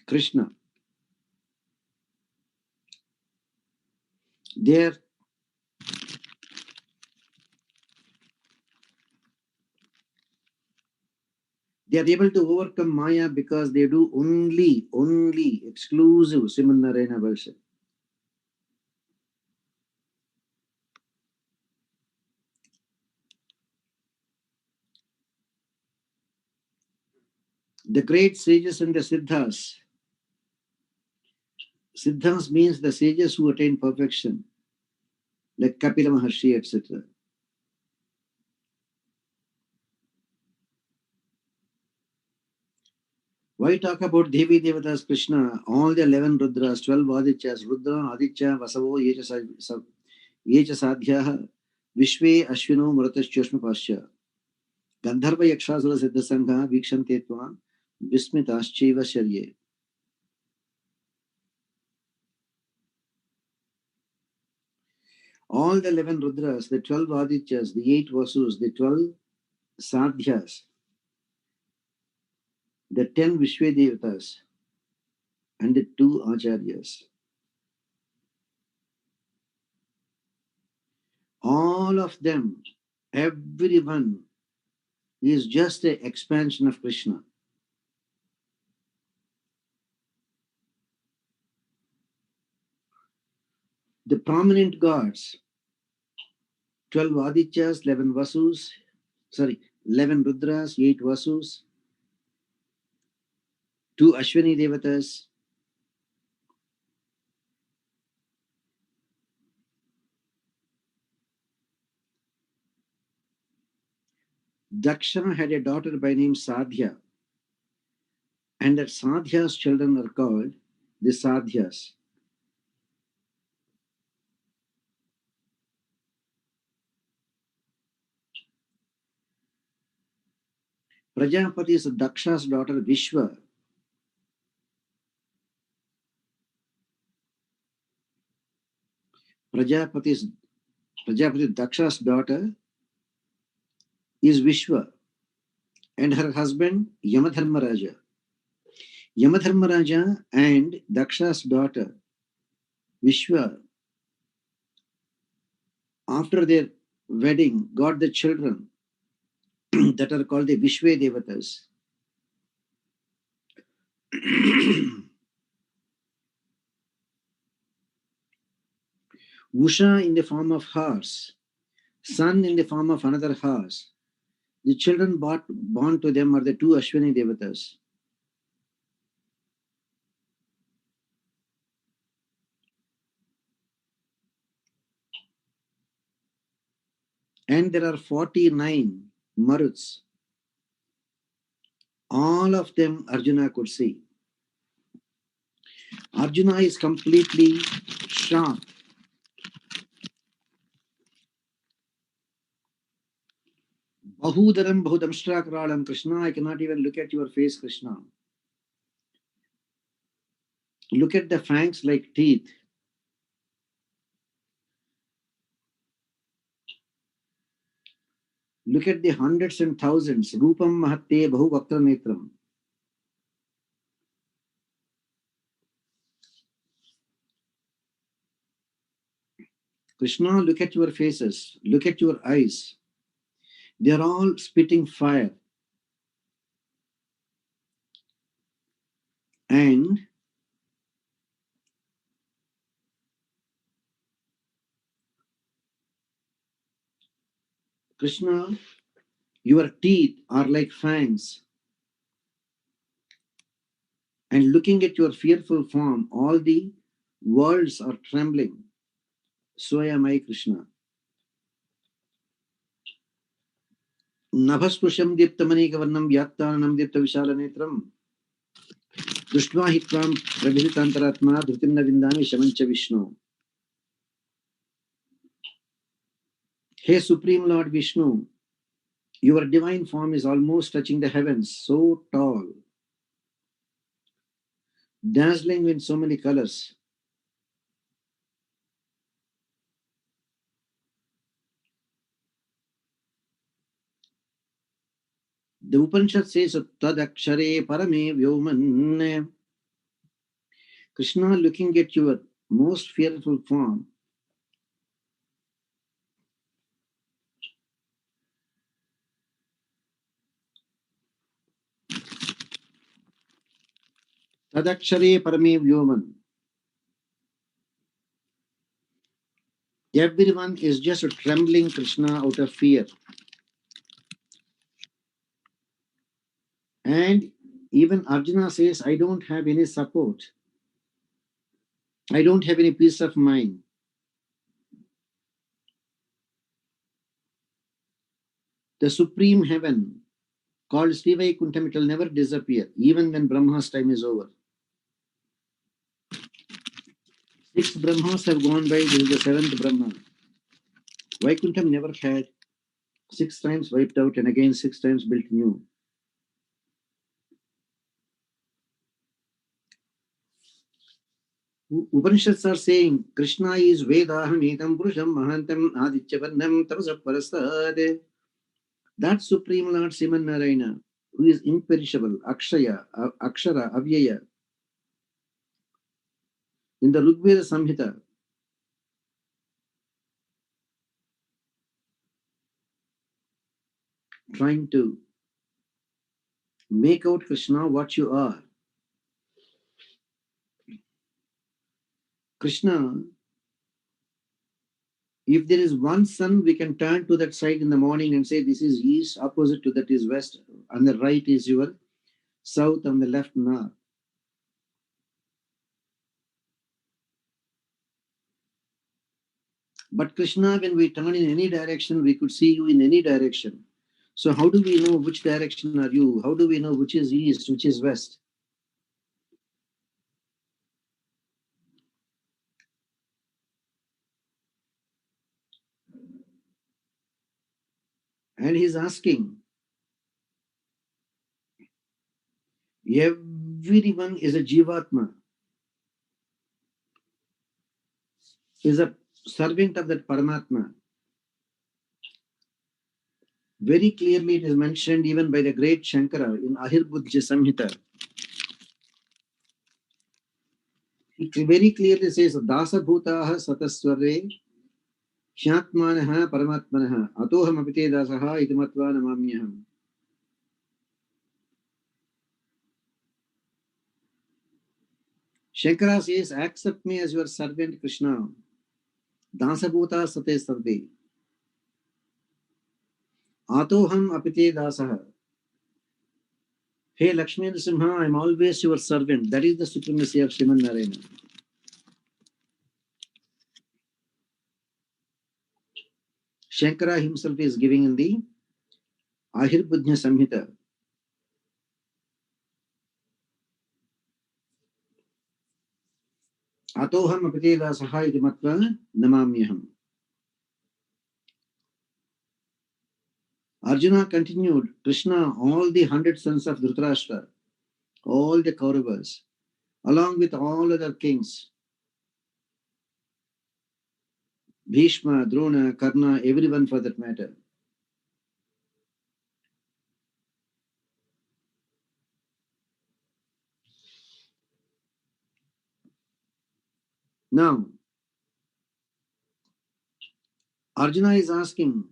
Krishna. They are able to overcome Maya because they do only exclusive Sriman Narayana worship. The great sages and the Siddhas. Siddhas means the sages who attain perfection, like Kapila Maharshi, etc. Why talk about Devi Devatas Krishna? All the 11 Rudras, 12 Adityas, Rudra, Aditya, Vasavo, Yecha Sadhyaha, Vishve, Ashwino, Muratas, Choshma Pascha, Gandharva Yakshasura Siddhasangha, Vikshantetva, Vismitaschiva Sharye. All the 11 Rudras, the 12 Adityas, the 8 Vasus, the 12 Sadhyas, the 10 Vishvedevatas, and the 2 Acharyas. All of them, everyone, is just an expansion of Krishna. The prominent gods, 12 Adityas, 11 Vasus, 11 Rudras, 8 Vasus, 2 Ashwini Devatas, Dakshana had a daughter by name Sadhya, and that Sadhya's children are called the Sadhyas. Prajapati is Daksha's daughter Vishva. Prajapati Daksha's daughter is Vishva, and her husband Yamadharmaraja. Yamadharmaraja and Daksha's daughter Vishwa, after their wedding, got the children that are called the Vishve Devatas. Usha in the form of horse, sun in the form of another horse. The children born to them are the 2 Ashwini Devatas. And there are 49 Maruts. All of them Arjuna could see. Arjuna is completely shocked. Bahudaram Bahudamshtrakralam Krishna, I cannot even look at your face, Krishna. Look at the fangs like teeth. Look at the hundreds and thousands. Rupam Mahatte Bahu Vaktra Netram. Krishna, look at your faces. Look at your eyes. They are all spitting fire. And Krishna, your teeth are like fangs. And looking at your fearful form, all the worlds are trembling. So am I, Krishna. Nabhaspusham diptamanikavarnam vyattanam dipta vishalanetram. Dushtva hitvam prabhitantaratma dhrutim na vindami shamancha Vishnu. Hey Supreme Lord Vishnu, Your divine form is almost touching the heavens, so tall, dazzling in so many colors. The Upanishad says, Tadakshare parame vyoman. Krishna looking at your most fearful form. Tadakshare parame vyoman. Everyone is just trembling Krishna out of fear. And even Arjuna says, I don't have any support. I don't have any peace of mind. The supreme heaven called Srivaikuntham, it will never disappear, even when Brahma's time is over. 6 Brahmas have gone by, this is the 7th Brahma. Vaikuntham never had 6 times wiped out and again 6 times built new. Upanishads are saying Krishna is Vedaham Etam Purusham Mahantam Adityavarnam Tapasa Parastad. That Supreme Lord Sriman Narayana, who is imperishable, Akshaya, Akshara, Avyaya. In the Rigveda Samhita, trying to make out Krishna what you are. Krishna, if there is one sun, we can turn to that side in the morning and say this is east, opposite to that is west, on the right is your south, on the left north. But Krishna, when we turn in any direction, we could see you in any direction. So how do we know which direction are you? How do we know which is east, which is west? And he's asking, everyone is a Jivatma, is a servant of that Paramatma. Very clearly it is mentioned even by the great Shankara in Ahirbudhya Samhita. He very clearly says, Dasa Bhutaha Satasware Shyatmanaha Paramatmanaha Atoham Apite Dasaha Itimatva Namamyaham. Shankara says, accept me as your servant Krishna. Dasabhuta sate sarve. Atoham apite dasaha. Hey Lakshmi Nrsimha, I am always your servant. That is the supremacy of Sriman Narayana. Shankara himself is giving in the Ahirbudhya Samhita. Atoham apite dasaha iti matva namamyaham. Arjuna continued, Krishna, all the 100 sons of Dhritarashtra, all the Kauravas, along with all other kings, Bhishma, Drona, Karna, everyone for that matter. Now, Arjuna is asking,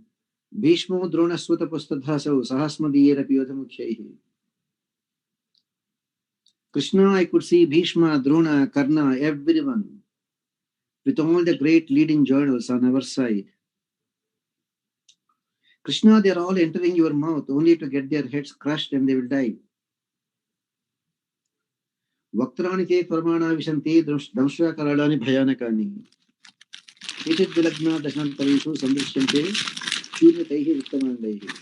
Bhishmo Drona Suta Pustadhasau Sahasmadiyera Piyodhamukshaihi. Krishna, I could see Bhishma, Drona, Karna, everyone, with all the great leading journals on our side. Krishna, they are all entering your mouth only to get their heads crushed and they will die. Vaktrani te parmana vishanti damshva karadani bhayanakani. Itit vilagna dashantarishu samdrishyante shunataihi vittamandaihi.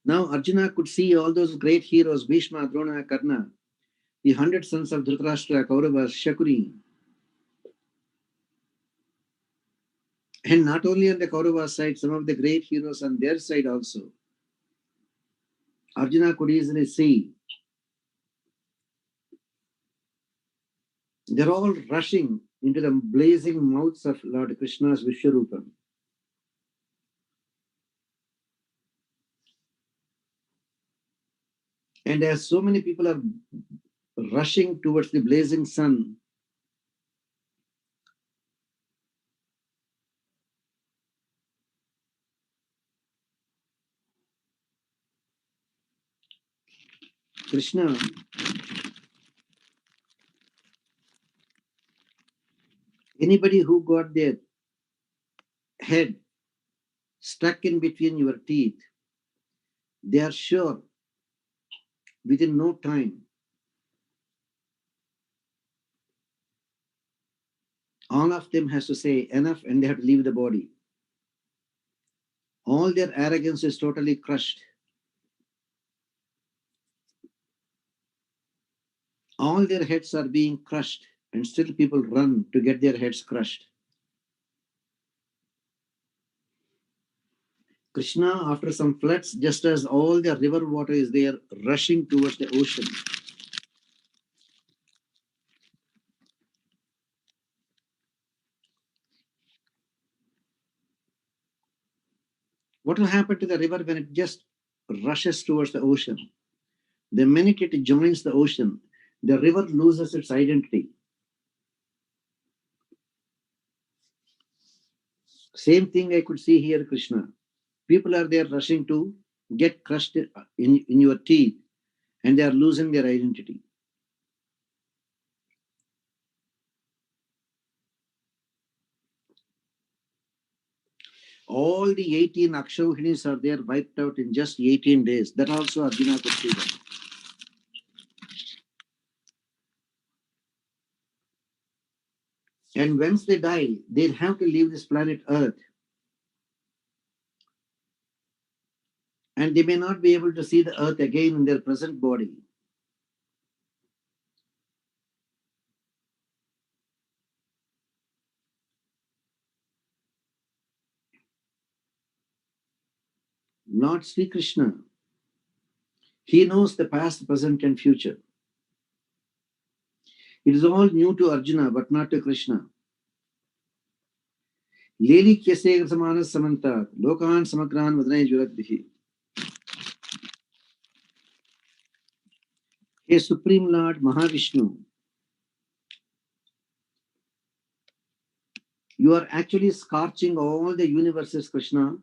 Now Arjuna could see all those great heroes, Bhishma, Drona, Karna, the 100 sons of Dhritarashtra, Kauravas, Shakuni. And not only on the Kaurava side, some of the great heroes on their side also. Arjuna could easily see. They're all rushing into the blazing mouths of Lord Krishna's Vishwarupa. And as so many people are rushing towards the blazing sun, Krishna, anybody who got their head stuck in between your teeth, they are sure within no time, all of them has to say enough and they have to leave the body. All their arrogance is totally crushed. All their heads are being crushed, and still people run to get their heads crushed. Krishna, after some floods, just as all the river water is there, rushing towards the ocean. What will happen to the river when it just rushes towards the ocean? The minute it joins the ocean, the river loses its identity. Same thing I could see here, Krishna. People are there rushing to get crushed in your teeth, and they are losing their identity. All the 18 Akshohinis are there wiped out in just 18 days. That also Arjuna could see that. And once they die, they'll have to leave this planet Earth. And they may not be able to see the Earth again in their present body. Not Sri Krishna. He knows the past, present, and future. It is all new to Arjuna, but not to Krishna. Leli kyase samanas samantat, lokan samagran vadane juradbihi. Hey Supreme Lord Mahavishnu, you are actually scorching all the universes, Krishna.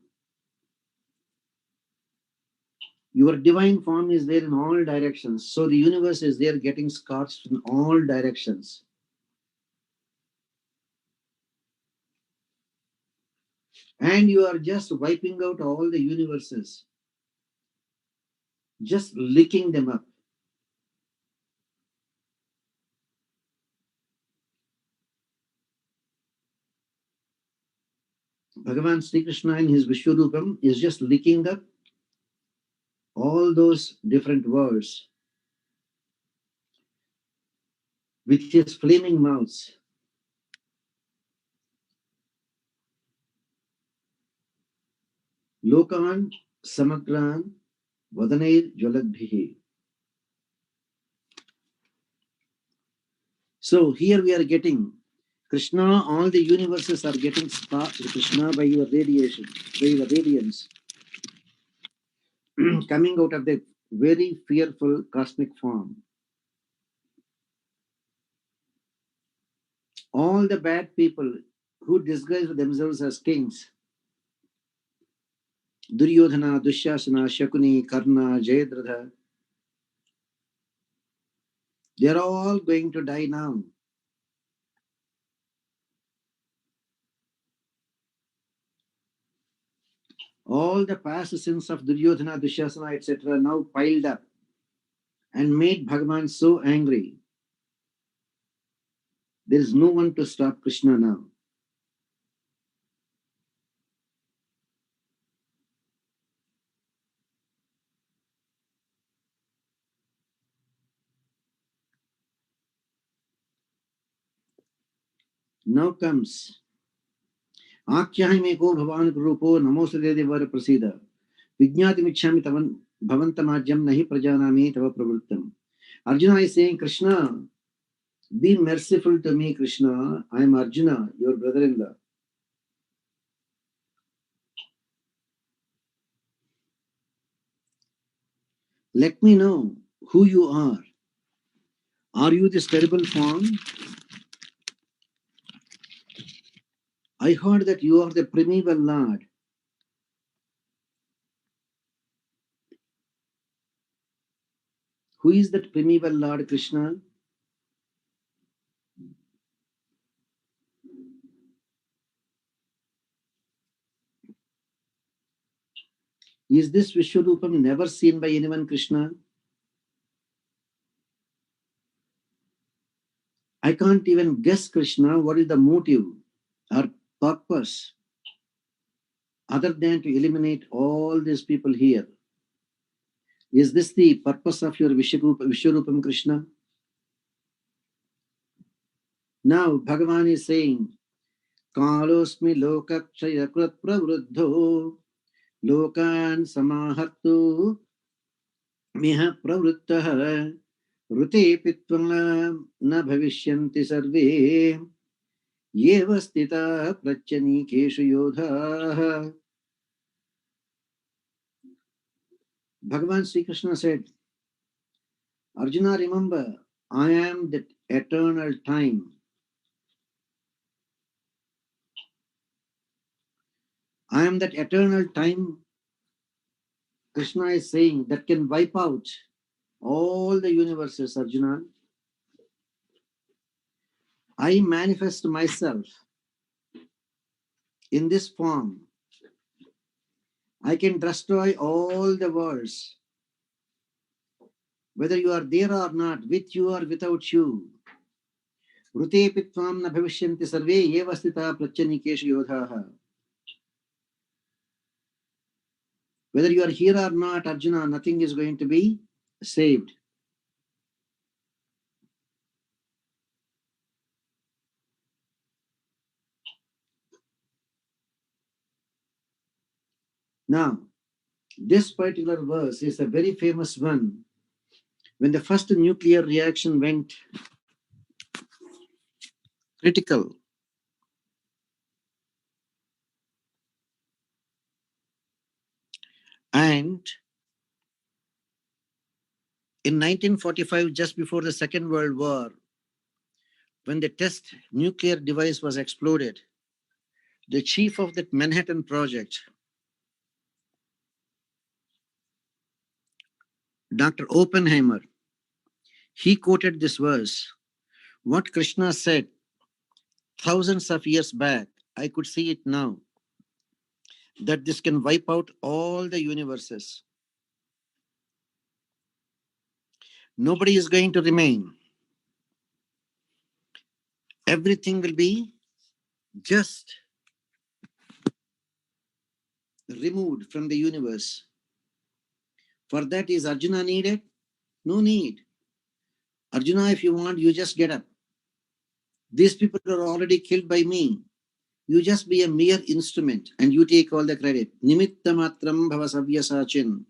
Your divine form is there in all directions. So the universe is there getting scorched in all directions. And you are just wiping out all the universes, just licking them up. Bhagavan Sri Krishna in his Vishwarupam is just licking up all those different worlds with his flaming mouths. Lokan samagran vadanair jwaladbhihi. So here we are getting Krishna, all the universes are getting sparked, Krishna, by your radiation, by your radiance, coming out of the very fearful cosmic form. All the bad people who disguise themselves as kings, Duryodhana, Dushasana, Shakuni, Karna, Jayadratha, they are all going to die now. All the past sins of Duryodhana, Dushasana, etc., now piled up and made Bhagavan so angry. There is no one to stop Krishna now. Now comes Akhyahi me ko bhavan rupo namosade devara prasida. Vijnati michhami tavan bhavantamajyam nahi prajanami tava pravrittam. Arjuna is saying, Krishna, be merciful to me, Krishna. I am Arjuna, your brother-in-law. Let me know who you are. Are you this terrible form? I heard that you are the primeval Lord. Who is that primeval Lord, Krishna? Is this Vishwarupam never seen by anyone, Krishna? I can't even guess, Krishna, what is the motive or purpose other than to eliminate all these people here. Is this the purpose of your Vishwarupam, Krishna? Now, Bhagavan is saying, Kalosmi lokakshayakrat pravruddho lokan samahartu miha pravruttah rute pitvam na bhavishyanti sarve yeva stita prachani keshu yodha. Bhagavan Sri Krishna said, Arjuna, remember, I am that eternal time. I am that eternal time, Krishna is saying, that can wipe out all the universes, Arjuna. I manifest myself in this form. I can destroy all the worlds, whether you are there or not, with you or without you. Rute pitvam na bhavishyanti sarve eva stita prachanikeshu yodhaha. Whether you are here or not, Arjuna, nothing is going to be saved. Now, this particular verse is a very famous one. When the first nuclear reaction went critical, and in 1945, just before the Second World War, when the test nuclear device was exploded, the chief of that Manhattan Project, Dr. Oppenheimer, he quoted this verse. What Krishna said thousands of years back, I could see it now, that this can wipe out all the universes. Nobody is going to remain. Everything will be just removed from the universe. For that, is Arjuna needed? No need. Arjuna, if you want, you just get up. These people are already killed by me. You just be a mere instrument and you take all the credit. Nimitta matram bhavasavya sachin.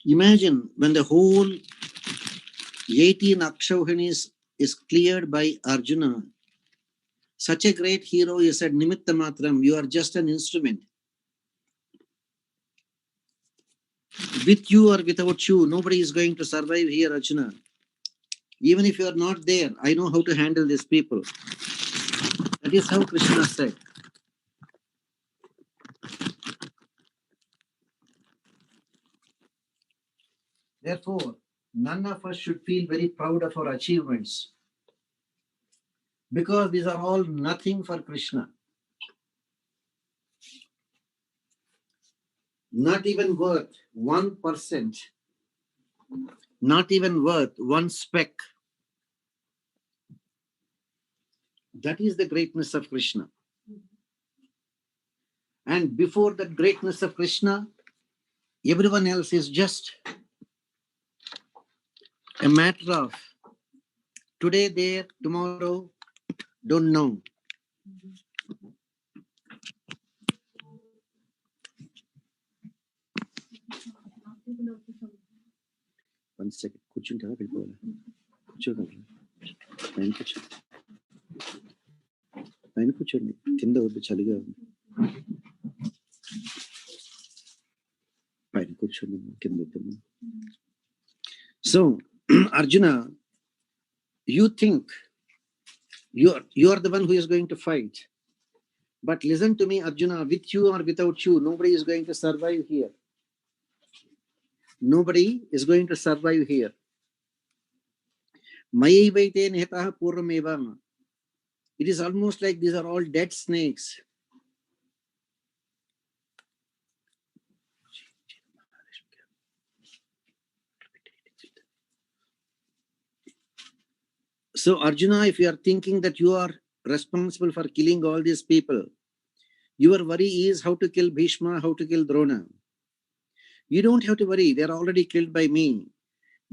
Imagine when the whole 18 Akshauhinis is cleared by Arjuna. Such a great hero, he said, Nimitta matram, you are just an instrument. With you or without you, nobody is going to survive here, Arjuna. Even if you are not there, I know how to handle these people. That is how Krishna said. Therefore, none of us should feel very proud of our achievements, because these are all nothing for Krishna. Not even worth 1%, not even worth one speck. That is the greatness of Krishna. And before that greatness of Krishna, everyone else is just a matter of today there, tomorrow, don't know. 1 second. కూర్చుంటారా వెళ్ళిపోవాలా? కూర్చోగలరా? పైన కూర్చోండి, పైన కూర్చోండి, కింద వద్దు, చలిగా ఉంది. పైన కూర్చోండి, కింద వద్దు. So, Arjuna, you think you are the one who is going to fight. But listen to me, Arjuna, with you or without you, nobody is going to survive here. Nobody is going to survive here. Mayivaite nehataha purvameva. It is almost like these are all dead snakes. So, Arjuna, if you are thinking that you are responsible for killing all these people, your worry is how to kill Bhishma, how to kill Drona. You don't have to worry. They are already killed by me.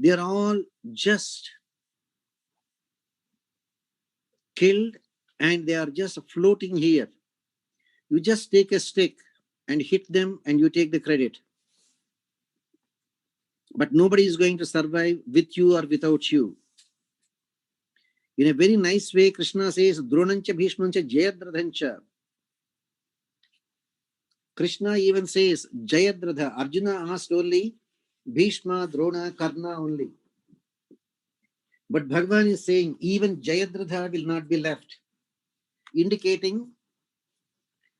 They are all just killed and they are just floating here. You just take a stick and hit them and you take the credit. But nobody is going to survive with you or without you. In a very nice way, Krishna says, Dronancha Bhishmancha Jayadradhancha. Krishna even says, Jayadradha. Arjuna asked only Bhishma, Drona, Karna only. But Bhagavan is saying, even Jayadradha will not be left. Indicating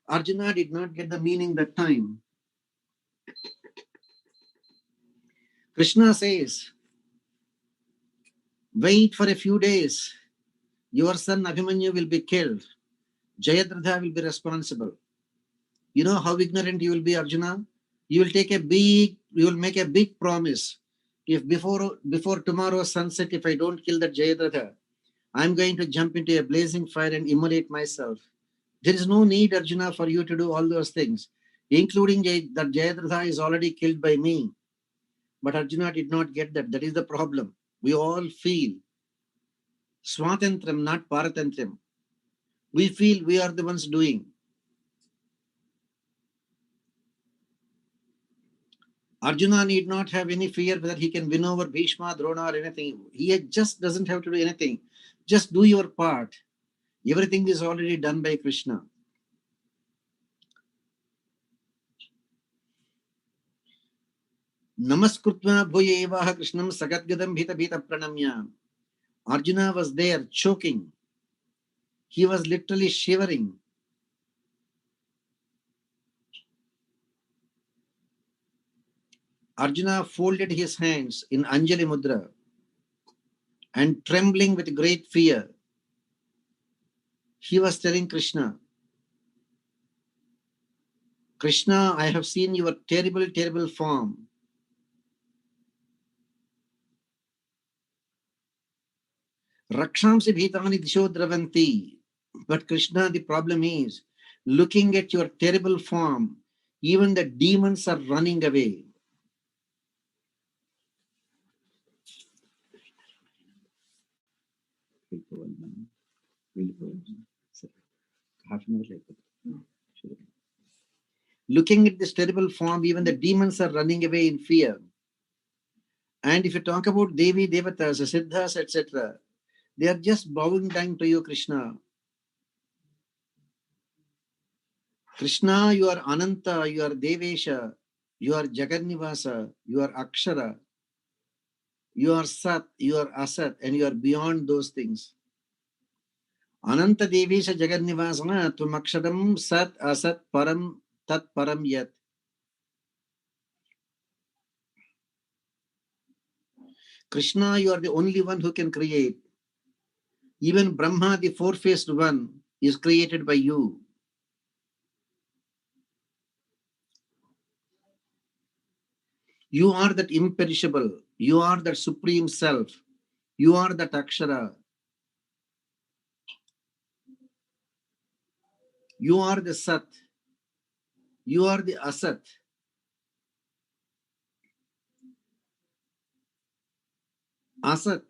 Arjuna did not get the meaning that time. Krishna says, wait for a few days. Your son Abhimanyu will be killed. Jayadratha will be responsible. You know how ignorant you will be, Arjuna? You will make a big promise. If before tomorrow's sunset, if I don't kill that Jayadratha, I'm going to jump into a blazing fire and immolate myself. There is no need, Arjuna, for you to do all those things, including that Jayadratha is already killed by me. But Arjuna did not get that. That is the problem. We all feel Swatantram, not Paratantram. We feel we are the ones doing. Arjuna need not have any fear whether he can win over Bhishma, Drona or anything. He just doesn't have to do anything. Just do your part. Everything is already done by Krishna. Namaskritva bhuyevaha Krishnam sagadgadam bhita bhita pranamya. Arjuna was there choking. He was literally shivering. Arjuna folded his hands in Anjali Mudra and trembling with great fear, he was telling Krishna, Krishna, I have seen your terrible, terrible form. Rakshamsi bhitani disho dravanti. But Krishna, the problem is, looking at your terrible form, even the demons are running away. Looking at this terrible form, even the demons are running away in fear. And if you talk about Devi, Devatas, Siddhas, etc., they are just bowing down to you, Krishna. Krishna, you are Ananta, you are Devesha, you are Jagannivasa, you are Akshara, you are Sat, you are Asat, and you are beyond those things. Ananta Devesha Jagannivasa, Tvam Aksharam Sat Asat Param Tat Param Yat. Krishna, you are the only one who can create. Even Brahma, the four-faced one, is created by you. You are that imperishable. You are that supreme self. You are that Akshara. You are the Sat. You are the Asat. Asat,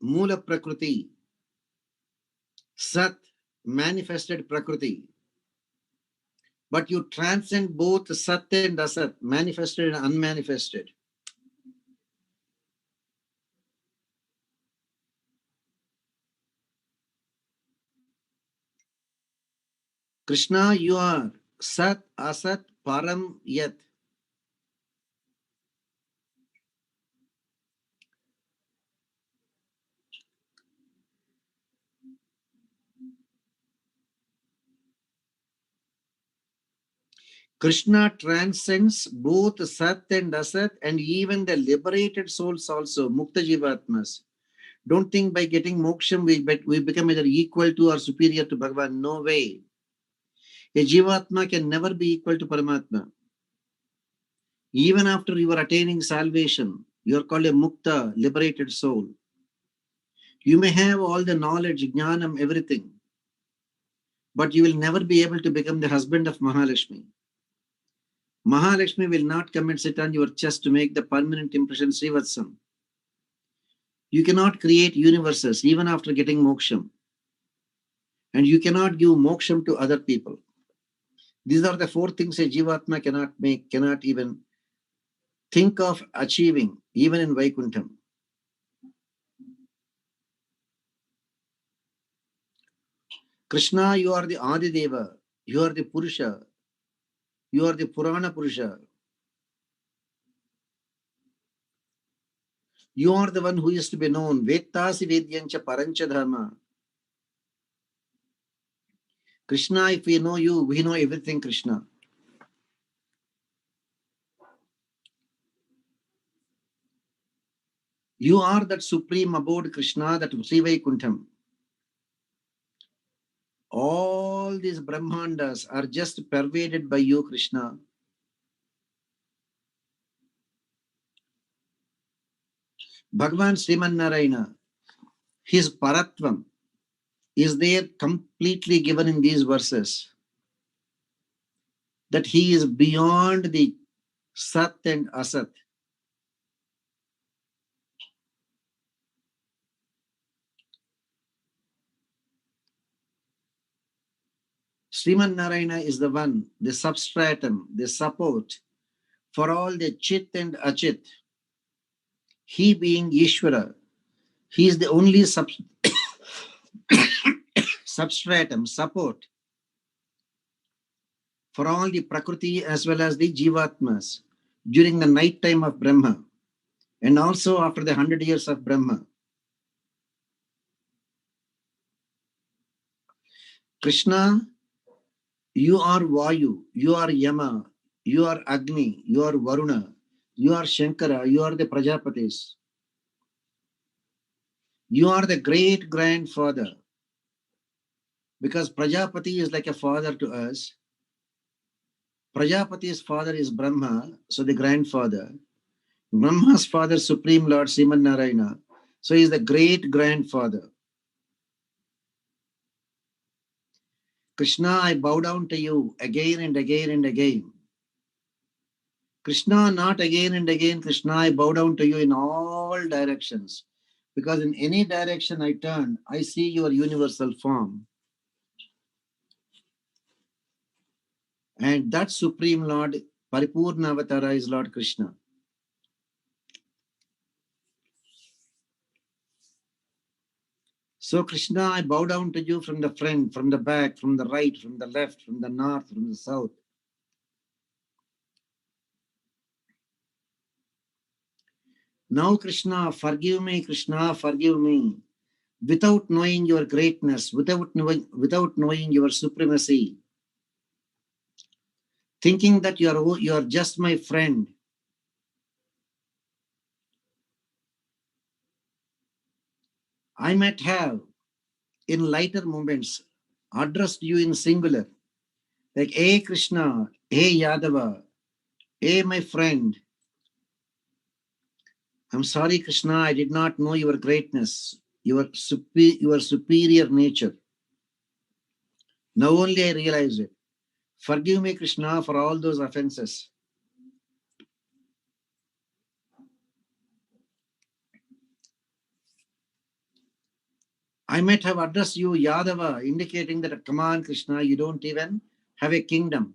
Mula Prakriti. Sat, manifested Prakriti. But you transcend both Sat and Asat, manifested and unmanifested. Krishna, you are Sat, Asat, Param, Yat. Krishna transcends both Sat and Asat and even the liberated souls also, Mukta Jivatmas. Don't think by getting moksham we become either equal to or superior to Bhagavan. No way. A Jivatma can never be equal to Paramatma. Even after you are attaining salvation, you are called a Mukta, liberated soul. You may have all the knowledge, jnanam, everything, but you will never be able to become the husband of Mahalakshmi. Mahalakshmi will not come and sit on your chest to make the permanent impression Srivatsam. You cannot create universes even after getting moksham. And you cannot give moksham to other people. These are the four things a Jivatma cannot make, cannot even think of achieving, even in Vaikuntham. Krishna, you are the Adideva, you are the Purusha, you are the Purana Purusha. You are the one who is to be known. Vettasi Vedyancha Parancha Dharma. Krishna, if we know you, we know everything, Krishna. You are that supreme abode, Krishna, that Sri Vaikuntham. All these Brahmandas are just pervaded by you, Krishna. Bhagavan Sriman Narayana, his Paratvam is there completely given in these verses. That he is beyond the Sat and Asat. Sriman Narayana is the one, the substratum, the support for all the Chit and Achit. He being Ishvara, he is the only substratum, support for all the Prakriti as well as the Jivatmas during the night time of Brahma and also after the 100 years of Brahma. Krishna, you are Vayu, you are Yama, you are Agni, you are Varuna, you are Shankara, you are the Prajapatis. You are the great grandfather. Because Prajapati is like a father to us. Prajapati's father is Brahma, so the grandfather. Brahma's father, Supreme Lord Sriman Narayana. So he is the great grandfather. Krishna, I bow down to you again and again and again. Krishna, not again and again. Krishna, I bow down to you in all directions. Because in any direction I turn, I see your universal form. And that Supreme Lord, Paripurna Avatara, is Lord Krishna. So Krishna, I bow down to you from the front, from the back, from the right, from the left, from the north, from the south. Now Krishna, forgive me, without knowing your greatness, without knowing your supremacy, thinking that you are just my friend. I might have, in lighter moments, addressed you in singular, like, hey Krishna, hey Yadava, hey my friend. I'm sorry, Krishna, I did not know your greatness, your superior nature. Now only I realize it. Forgive me, Krishna, for all those offenses. I might have addressed you, Yadava, indicating that, come on, Krishna, you don't even have a kingdom.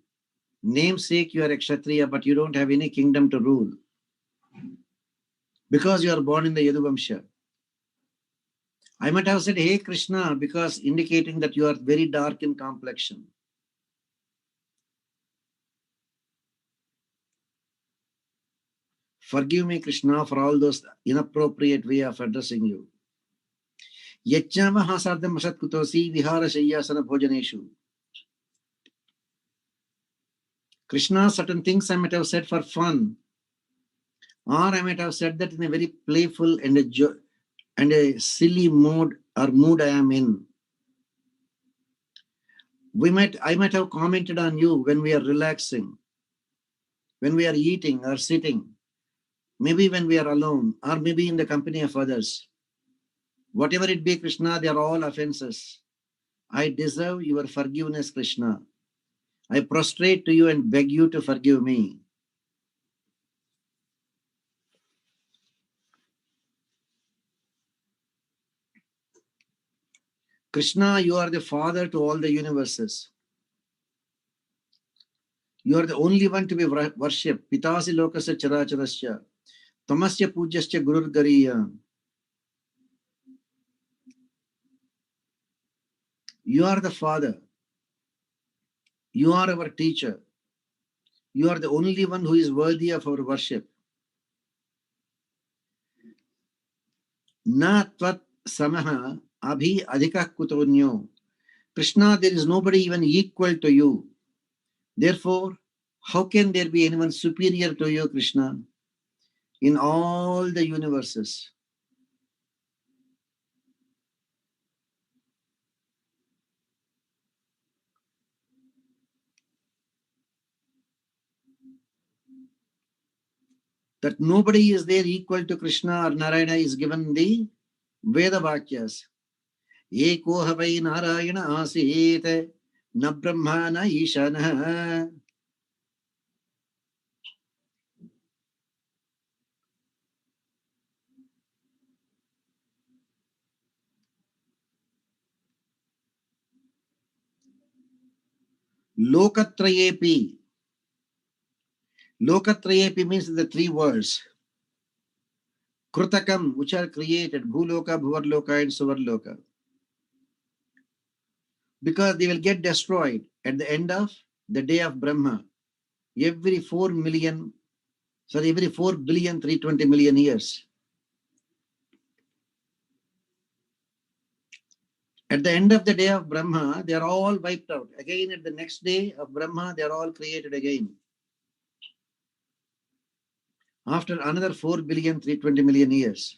Namesake, you are a Kshatriya, but you don't have any kingdom to rule. Because you are born in the Yaduvamsha. I might have said, hey, Krishna, because indicating that you are very dark in complexion. Forgive me, Krishna, for all those inappropriate way of addressing you. Yajnama hasardam asat kutosi vihara shayyasana bhojaneshu. Krishna, certain things I might have said for fun, or I might have said that in a very playful and a silly mood or mood I am in. I might have commented on you when we are relaxing, when we are eating or sitting, maybe when we are alone, or maybe in the company of others. Whatever it be, Krishna, they are all offenses. I deserve your forgiveness, Krishna. I prostrate to you and beg you to forgive me. Krishna, you are the father to all the universes. You are the only one to be worshipped. Pitasi lokasya characharasya. Tamasya pujyasya gurur gariya. You are the father. You are our teacher. You are the only one who is worthy of our worship. Na tvat samaha abhi adhika kutonyo. Krishna, there is nobody even equal to you. Therefore, how can there be anyone superior to you, Krishna, in all the universes? That nobody is there equal to Krishna or Narayana is given in the Veda Vakyas. Eko havai Narayana asit na brahmana ishana. Lokatrayepi. Lokatrayepi means the three words. Krutakam, which are created, Bhuloka, Bhuvarloka, and Suvarloka. Because they will get destroyed at the end of the day of Brahma. Every 4 billion 320 million years. At the end of the day of Brahma, they are all wiped out. Again, at the next day of Brahma, they are all created again. After another 4 billion 320 million years.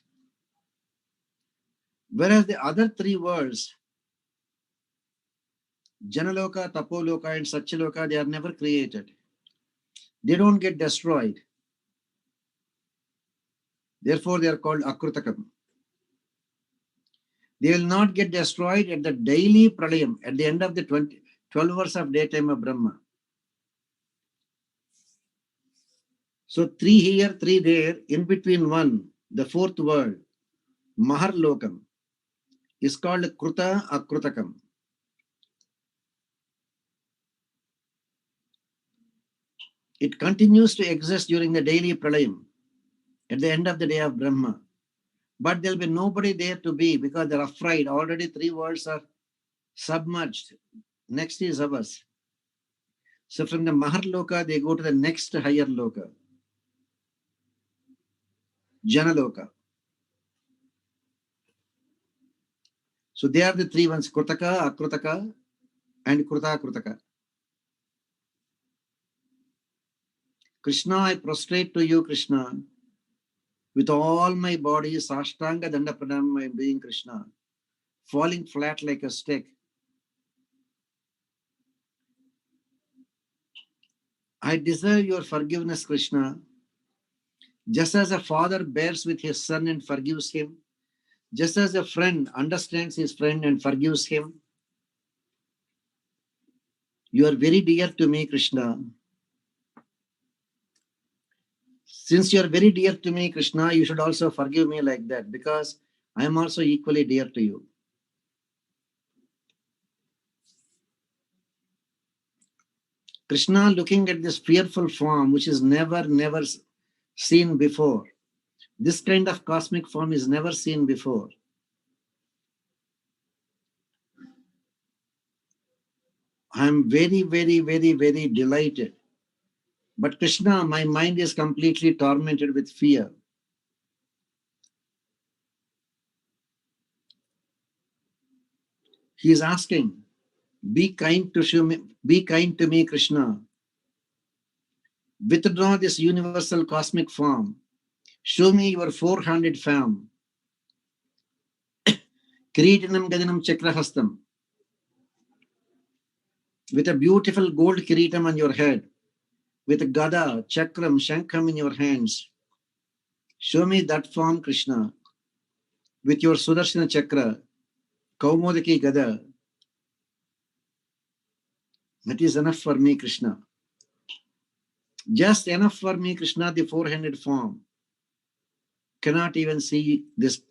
Whereas the other three worlds, Janaloka, Tapoloka, and Satyaloka, they are never created. They don't get destroyed. Therefore, they are called Akrutakam. They will not get destroyed at the daily pralayam, at the end of the 12 hours of daytime of Brahma. So 3 here, 3 there, in between one, the fourth world, Maharlokam, is called Kruta Akrutakam. It continues to exist during the daily pralayam, at the end of the day of Brahma. But there will be nobody there to be because they are afraid. Already 3 worlds are submerged. Next is ours. So from the Maharloka, they go to the next higher Loka, Janaloka. So they are the 3 ones, Krutaka, Akrutaka, and Kruta Krutaka. Krishna, I prostrate to you, Krishna, with all my body, Sashtanga Danda Pranam, I am being Krishna, falling flat like a stick. I deserve your forgiveness, Krishna. Just as a father bears with his son and forgives him, just as a friend understands his friend and forgives him, you are very dear to me, Krishna. Since you are very dear to me, Krishna, you should also forgive me like that because I am also equally dear to you. Krishna, looking at this fearful form, which is never seen before. This kind of cosmic form is never seen before. I am very delighted But Krishna, my mind is completely tormented with fear. He is asking, be kind to me, Krishna. Withdraw this universal cosmic form. Show me your four-handed form. Kiritanam Gadinam Chakrahastam. With a beautiful gold kiritam on your head. With a gada, chakram, shankham in your hands. Show me that form, Krishna. With your Sudarshana chakra, Kaumodaki gada. That is enough for me, Krishna. Just enough for me, Krishna, the four-handed form. Cannot even see this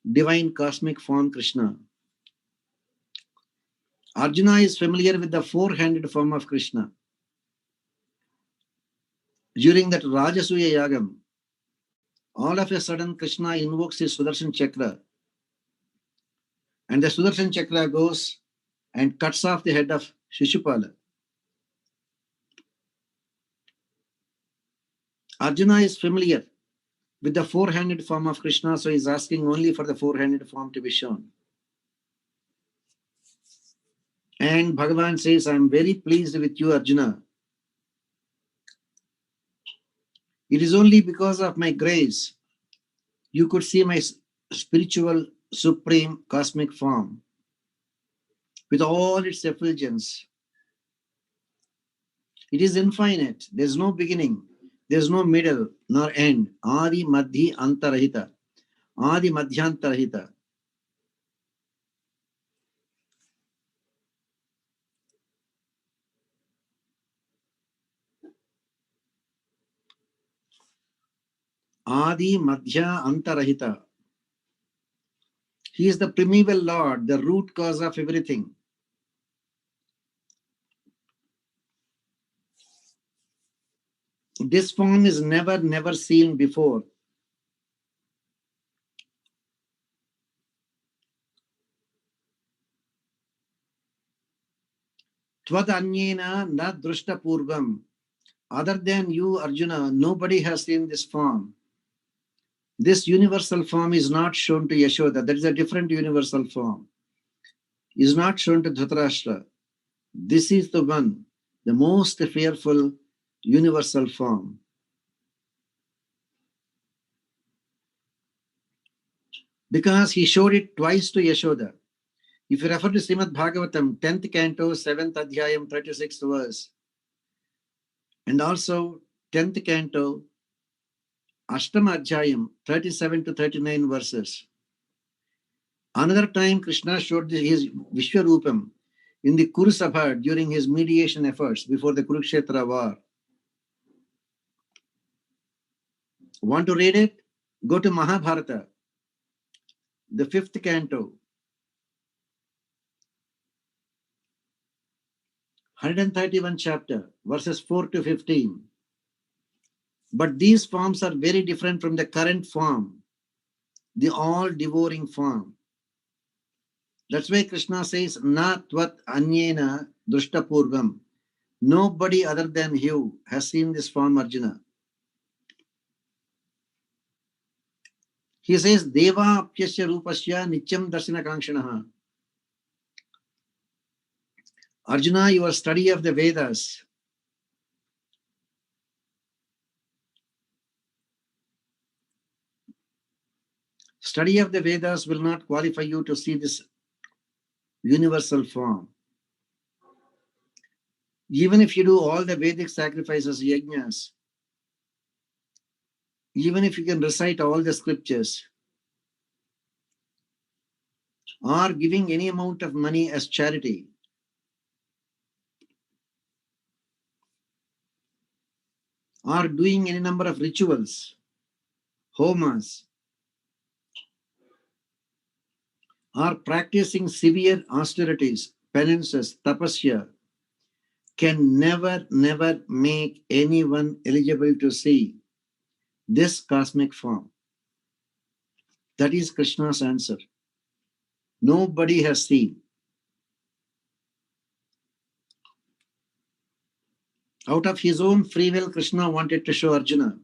divine cosmic form, Krishna. Arjuna is familiar with the four-handed form of Krishna. During that Rajasuya Yagam, all of a sudden Krishna invokes his Sudarshan Chakra, and the Sudarshan Chakra goes and cuts off the head of Shishupala. Arjuna is familiar with the four-handed form of Krishna, so he is asking only for the four-handed form to be shown. And Bhagavan says, I am very pleased with you, Arjuna. It is only because of my grace you could see my spiritual, supreme, cosmic form with all its effulgence. It is infinite. There is no beginning. There is no middle nor end. Adi Madhi Antarahita. Adi Madhyantarahita. Adi Madhya Antarahita. He is the primeval Lord, the root cause of everything. This form is never seen before. Tvad anyena na drushta purvam. Other than you, Arjuna, nobody has seen this form. This universal form is not shown to Yashoda. That is a different universal form. Is not shown to Dhritarashtra. This is the one, the most fearful universal form. Because he showed it twice to Yashoda. If you refer to Srimad Bhagavatam, 10th canto, 7th adhyayam, 36th verse, and also 10th canto, Ashtama adhyayam, 37 to 39 verses. Another time, Krishna showed his Vishvarupam in the Kurusabha during his mediation efforts before the Kurukshetra war. Want to read it? Go to Mahabharata, the 5th canto, 131 chapter, verses 4 to 15. But these forms are very different from the current form, the all-devouring form. That's why Krishna says, Na tvat anyena drushtapurvam. Nobody other than you has seen this form, Arjuna. He says, Deva apyasya rupasya nityam darshana kankshanaha. Arjuna, your study of the Vedas, study of the Vedas will not qualify you to see this universal form. Even if you do all the Vedic sacrifices, yajnas, even if you can recite all the scriptures, or giving any amount of money as charity, or doing any number of rituals, homas, or practicing severe austerities, penances, tapasya, can never make anyone eligible to see this cosmic form. That is Krishna's answer. Nobody has seen. Out of his own free will, Krishna wanted to show Arjuna.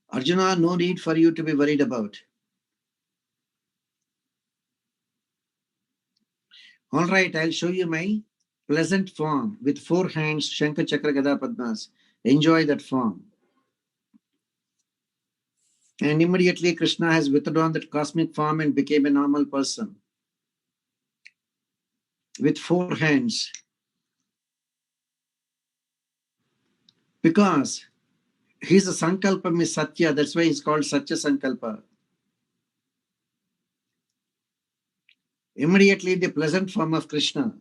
Arjuna, no need for you to be worried about. All right, I'll show you my pleasant form with 4 hands, Shankha Chakra Gada Padmas. Enjoy that form. And immediately Krishna has withdrawn that cosmic form and became a normal person with 4 hands. Because his Sankalpam is Satya, that's why he's called Satya Sankalpa. Immediately the pleasant form of Krishna,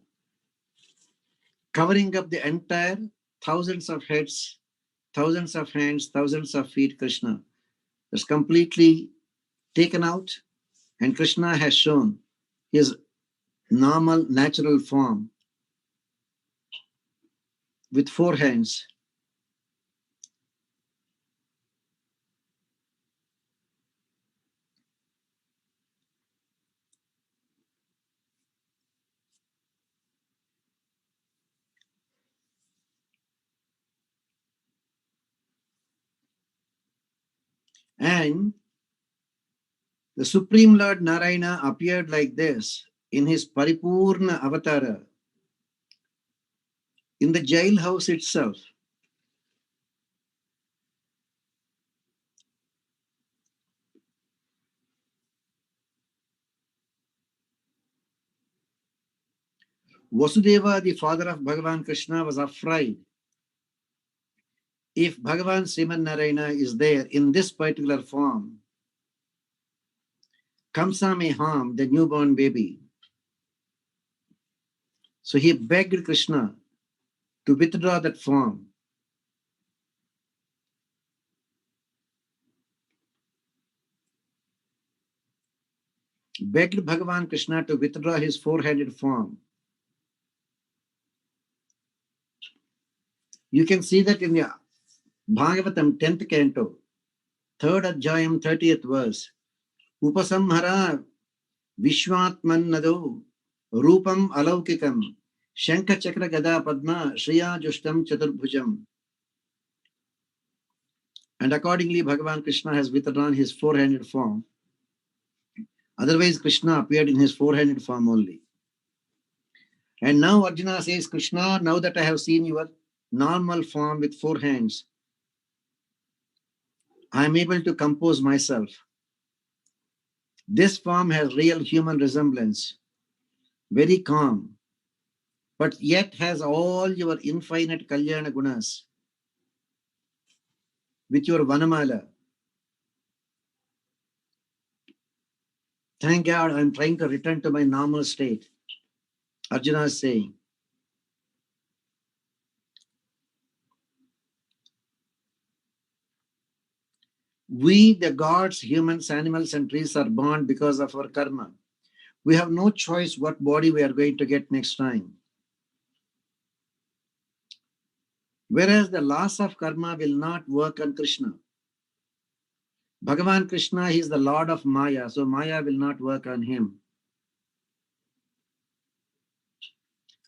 covering up the entire thousands of heads, thousands of hands, thousands of feet, Krishna, is completely taken out, and Krishna has shown his normal, natural form with 4 hands. And the Supreme Lord Narayana appeared like this in his Paripurna Avatara in the jailhouse itself. Vasudeva, the father of Bhagavan Krishna, was afraid. If Bhagavan Sriman Narayana is there in this particular form, Kamsa may harm the newborn baby. So he begged Krishna to withdraw that form. Begged Bhagavan Krishna to withdraw his 4-handed form. You can see that in the Bhagavatam 10th canto, 3rd adhyayam, 30th verse. Upasamhara Vishwatman Nado Rupam Alaukikam Shankha Chakra Gada Padma Shriya Jushtam Chaturbhujam. And accordingly, Bhagavan Krishna has withdrawn his 4-handed form. Otherwise, Krishna appeared in his 4-handed form only. And now Arjuna says, Krishna, now that I have seen your normal form with 4 hands, I am able to compose myself. This form has real human resemblance, very calm, but yet has all your infinite Kalyana Gunas with your Vanamala. Thank God, I am trying to return to my normal state. Arjuna is saying. We, the gods, humans, animals, and trees are born because of our karma. We have no choice what body we are going to get next time. Whereas the laws of karma will not work on Krishna. Bhagavan Krishna, he is the Lord of Maya, so Maya will not work on him.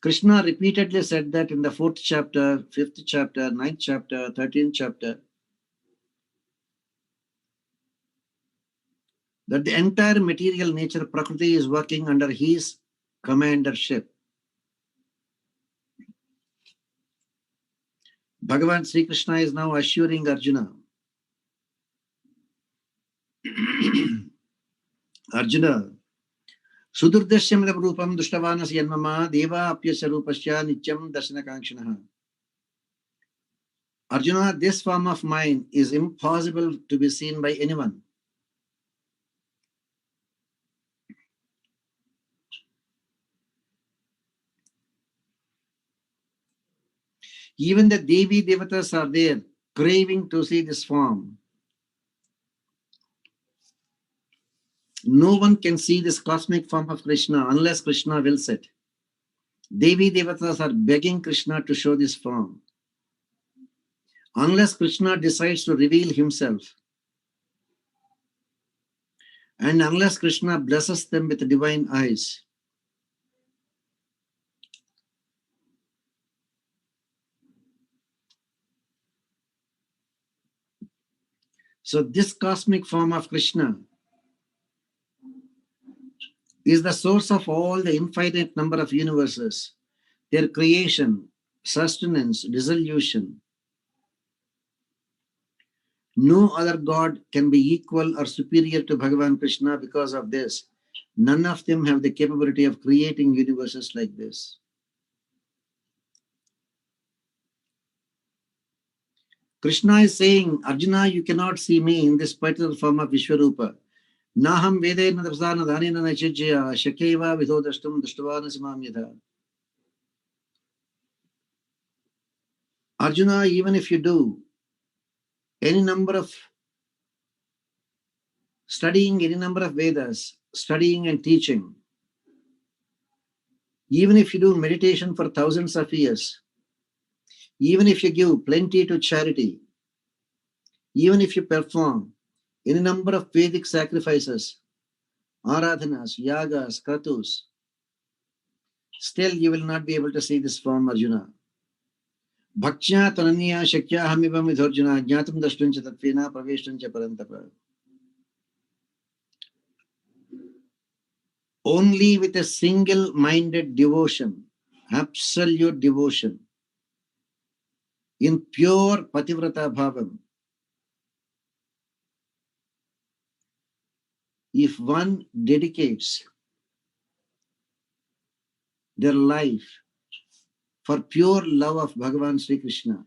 Krishna repeatedly said that in the 4th chapter, 5th chapter, 9th chapter, 13th chapter, that the entire material nature, Prakriti, is working under his commandership. Bhagavan Sri Krishna is now assuring Arjuna. Arjuna, Sudurdashyam Rupam Dushtavanas Yanmama Deva Apyasya Rupasya Nityam Darshanakankshanaha. Arjuna, this form of mine is impossible to be seen by anyone. Even the Devi Devatas are there, craving to see this form. No one can see this cosmic form of Krishna unless Krishna wills it. Devi Devatas are begging Krishna to show this form. Unless Krishna decides to reveal himself, And unless Krishna blesses them with divine eyes, so this cosmic form of Krishna is the source of all the infinite number of universes, their creation, sustenance, dissolution. No other God can be equal or superior to Bhagavan Krishna because of this. None of them have the capability of creating universes like this. Krishna is saying, Arjuna, you cannot see me in this particular form of Vishvarupa. Naham vedena tapsana dhanena nachijya shakyeva vidho dashtam dashtavana simam yadha. Arjuna, even if you do any number of studying any number of Vedas, studying and teaching, even if you do meditation for thousands of years, even if you give plenty to charity, even if you perform any number of Vedic sacrifices, aradhanas, yagas, kratus, still you will not be able to see this form, Arjuna. Bhaktya tananya shakya hamibam vidharjuna jnatam dashtuncha tatvena praveshtuncha parantapa. Only with a single-minded devotion, absolute devotion, in pure pativrata bhavam, if one dedicates their life for pure love of Bhagavan Sri Krishna,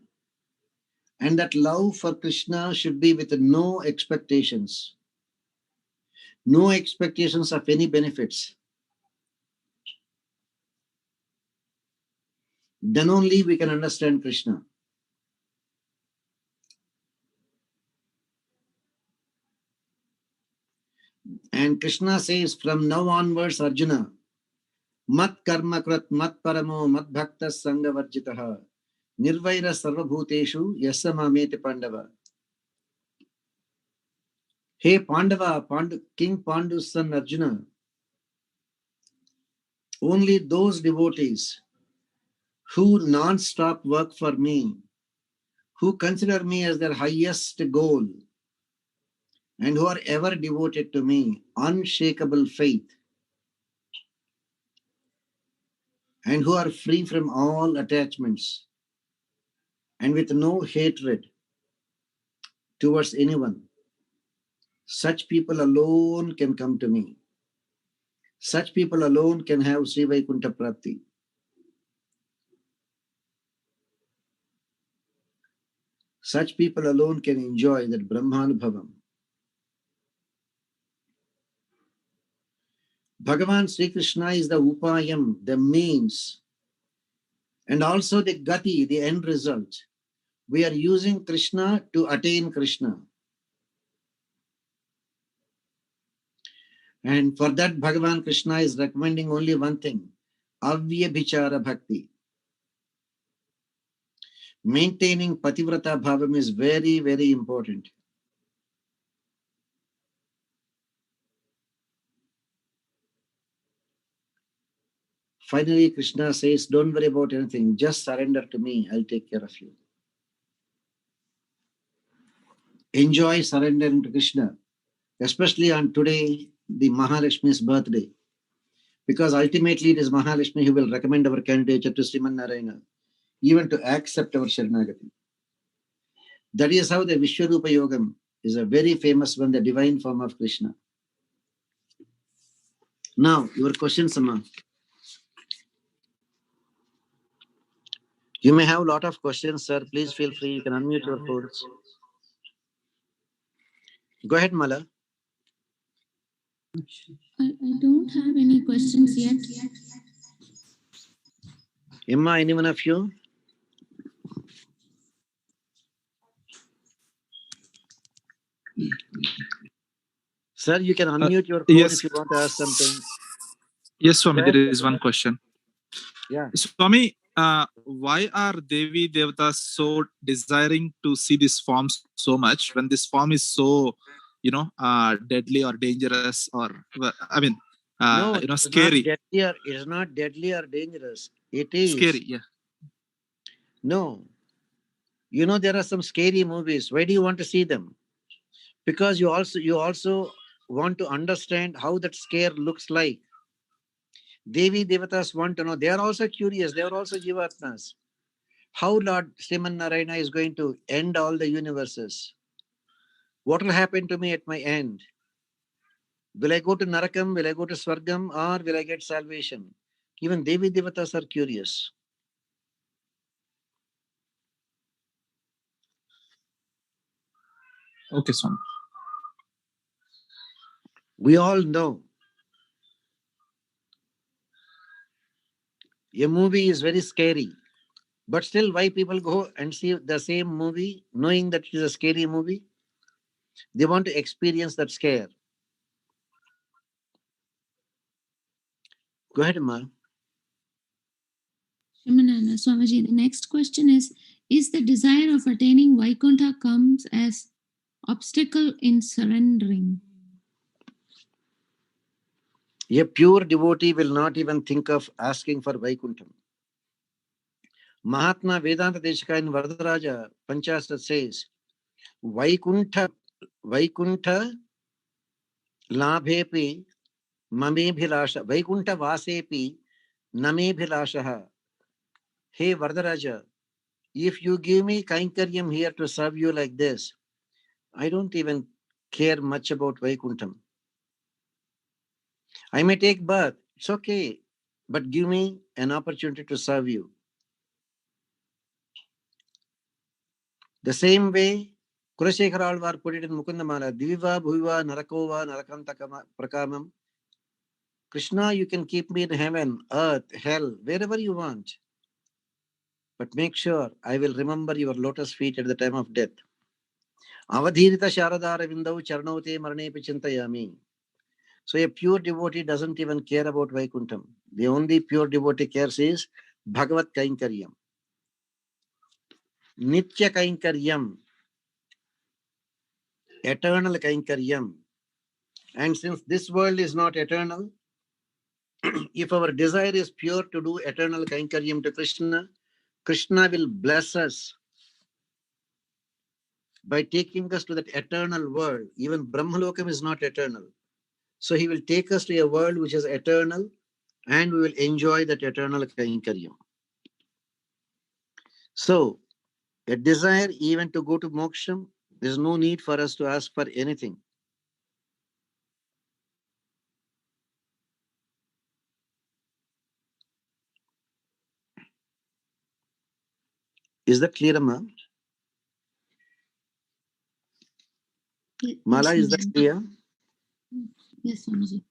and that love for Krishna should be with no expectations of any benefits, then only we can understand Krishna. And Krishna says, from now onwards, Arjuna, mat karma krat mat paramo mat bhakta sangha varjitaha nirvaira sarvabhuteshu yasa mameti pandava. Hey Pandava, King Pandu's son Arjuna, only those devotees who non-stop work for me, who consider me as their highest goal, and who are ever devoted to me, unshakable faith, and who are free from all attachments, and with no hatred towards anyone, such people alone can come to me. Such people alone can have Sri Vaikuntha Prapti. Such people alone can enjoy that Brahmanubhavam. Bhagavan Sri Krishna is the upayam, the means, and also the gati, the end result. We are using Krishna to attain Krishna. And for that, Bhagavan Krishna is recommending only one thing, avyabhichara bhakti. Maintaining pativrata bhavam is very, very important. Finally, Krishna says, don't worry about anything, just surrender to me, I'll take care of you. Enjoy surrendering to Krishna, especially on today, the Mahalakshmi's birthday. Because ultimately it is Mahalakshmi who will recommend our candidature to Sriman Narayana, even to accept our Sharanagati. That is how the Vishvarupa Yogam is a very famous one, the divine form of Krishna. Now, your question, Sama. You may have a lot of questions, sir. Please feel free. You can unmute your phones. Go ahead, Mala. I don't have any questions yet. Emma, anyone of you? Sir, you can unmute your phone if you want to ask something. Yes, Swami, there is one question. Yeah. Swami, why are Devi Devatas so desiring to see this form so much when this form is so deadly or dangerous, or I mean, No, it is scary. it is not deadly or dangerous. It is Scary, yeah. No. There are some scary movies. Why do you want to see them? Because you also want to understand how that scare looks like. Devi Devatas want to know. They are also curious. They are also Jivatmas. How Lord Sriman Narayana is going to end all the universes. What will happen to me at my end? Will I go to Narakam? Will I go to Swargam? Or will I get salvation? Even Devi Devatas are curious. Okay, Swami. We all know a movie is very scary. But still, why people go and see the same movie knowing that it is a scary movie? They want to experience that scare. Go ahead, Ma. Shimanana, Swamiji, the next question is the desire of attaining Vaikuntha comes as obstacle in surrendering? A pure devotee will not even think of asking for Vaikuntham. Mahatma Vedanta Desika in Varadaraja Panchasat says, Vaikuntha labhepi mamebhilasha, Vaikuntha vasepi namebhilashaha. Hey Varadaraja, if you give me Kainkaryam here to serve you like this, I don't even care much about Vaikuntham. I may take birth, it's okay, but give me an opportunity to serve you. The same way, Kulasekhara Alvar put it in Mukundamala, Diviva Bhuiva Narakova Narakanta Prakamam. Krishna, you can keep me in heaven, earth, hell, wherever you want. But make sure I will remember your lotus feet at the time of death. Avadhirita Sharadara Vindau Charnote Marnepi Chintayami. So a pure devotee doesn't even care about Vaikuntham. The only pure devotee cares is Bhagavat Kainkaryam. Nitya Kainkaryam. Eternal Kainkaryam. And since this world is not eternal, if our desire is pure to do eternal Kainkaryam to Krishna, Krishna will bless us by taking us to that eternal world. Even Brahmalokam is not eternal. So he will take us to a world which is eternal, and we will enjoy that eternal Kainkaryam. So, a desire even to go to moksham, there is no need for us to ask for anything. Is that clear, Amma? Mala, is that clear? Yes, Swamiji.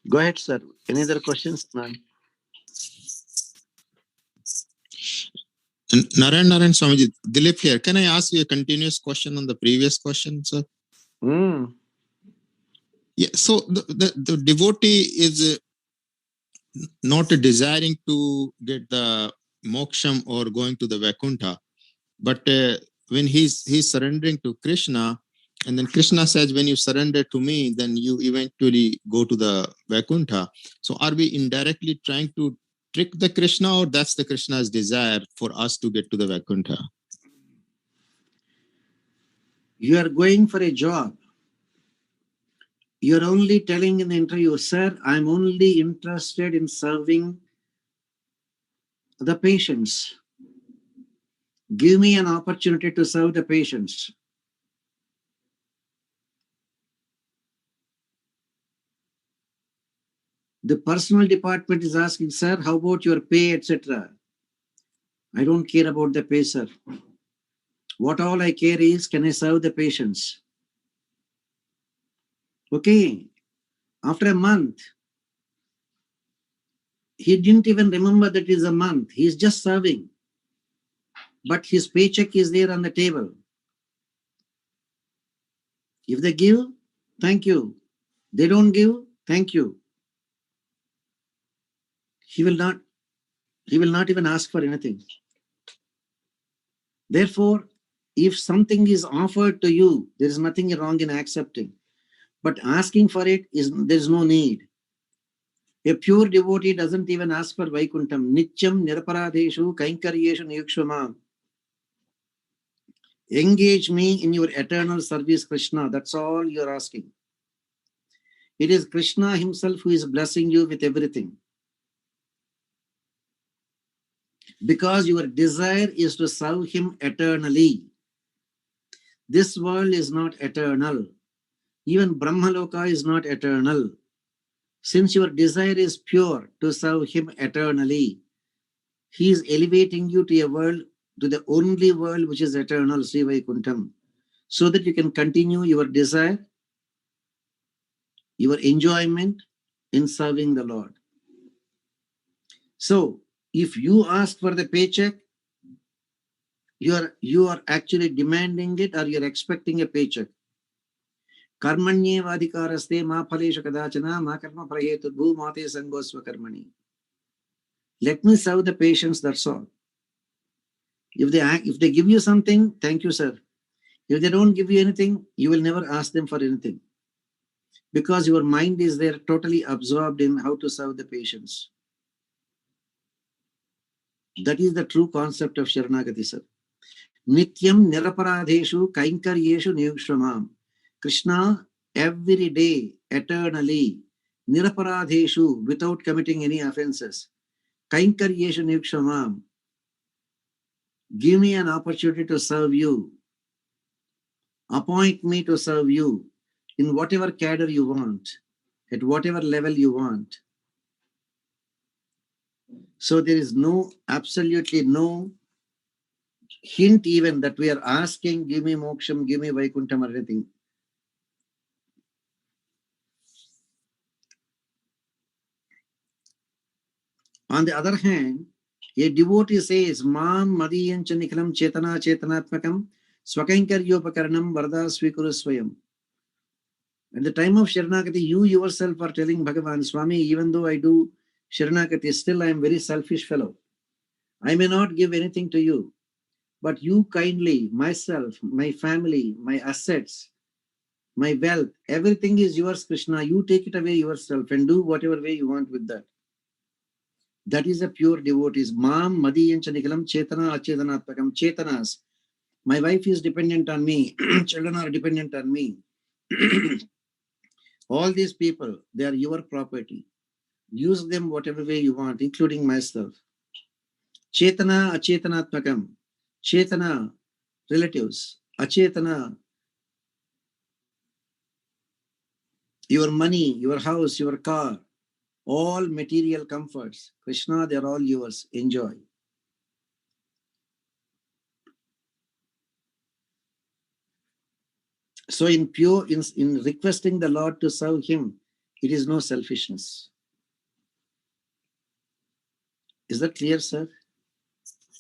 Go ahead, sir. Any other questions? No. Narayan Swamiji, Dilip here. Can I ask you a continuous question on the previous question, sir? Yeah. So the devotee is not desiring to get the moksham or going to the Vaikuntha, but when he's surrendering to Krishna, and then Krishna says, when you surrender to me, then you eventually go to the Vaikuntha. So are we indirectly trying to trick the Krishna, or that's the Krishna's desire for us to get to the Vaikuntha? You are going for a job. You're only telling in the interview, sir, I'm only interested in serving the patients. Give me an opportunity to serve the patients. The personal department is asking, sir, how about your pay, etc. I don't care about the pay, sir. What all I care is, can I serve the patients? Okay. After a month, he didn't even remember that it is a month. He's just serving. But his paycheck is there on the table. If they give, thank you. They don't give, thank you. He will not even ask for anything. Therefore, if something is offered to you, there is nothing wrong in accepting. But asking for it, there is no need. A pure devotee doesn't even ask for Vaikuntham. Nityam niraparadeshu kainkaryeshu niyukshvamam. Engage me in your eternal service, Krishna. That's all you're asking. It is Krishna himself who is blessing you with everything. Because your desire is to serve him eternally. This world is not eternal. Even Brahmaloka is not eternal. Since your desire is pure to serve him eternally, he is elevating you to a world, to the only world which is eternal, Sri Vaikuntham, so that you can continue your desire, your enjoyment in serving the Lord. So, if you ask for the paycheck, you are actually demanding it, or you're expecting a paycheck. Karmanye vadikaraste ma phaleshu kadachana ma karma prahetu bhu mate sangosva karmani. Let me serve the patients, that's all. If they give you something, thank you, sir. If they don't give you anything, you will never ask them for anything. Because your mind is there totally absorbed in how to serve the patients. That is the true concept of Sharanagati, sir. Nityam niraparadeshu kainkaryeshu niyukshvamam. Krishna, every day, eternally, niraparadeshu, without committing any offenses. Kainkaryeshu niyukshvamam. Give me an opportunity to serve you. Appoint me to serve you in whatever cadre you want, at whatever level you want. So there is absolutely no hint even that we are asking, give me moksham, give me Vaikuntham or anything. On the other hand, a devotee says, Mam madiyancha nikhalam chetana chetanatmakam swakainkaryopakaranam varda svikuru swayam. At the time of Sharanagati, you yourself are telling Bhagavan, Swami, even though I do Sharanagati, still I am very selfish fellow. I may not give anything to you, but you kindly, myself, my family, my assets, my wealth, everything is yours, Krishna. You take it away yourself and do whatever way you want with that. That is a pure devotee. Mam madiyancha nikalam chetana achetanatmakam. Chetanas. My wife is dependent on me. Children are dependent on me. All these people, they are your property. Use them whatever way you want, including myself. Chetana achetanatmakam. Chetana, relatives. Achetana, your money, your house, your car, all material comforts. Krishna, they are all yours. Enjoy. So in requesting the Lord to serve him, it is no selfishness. Is that clear, sir?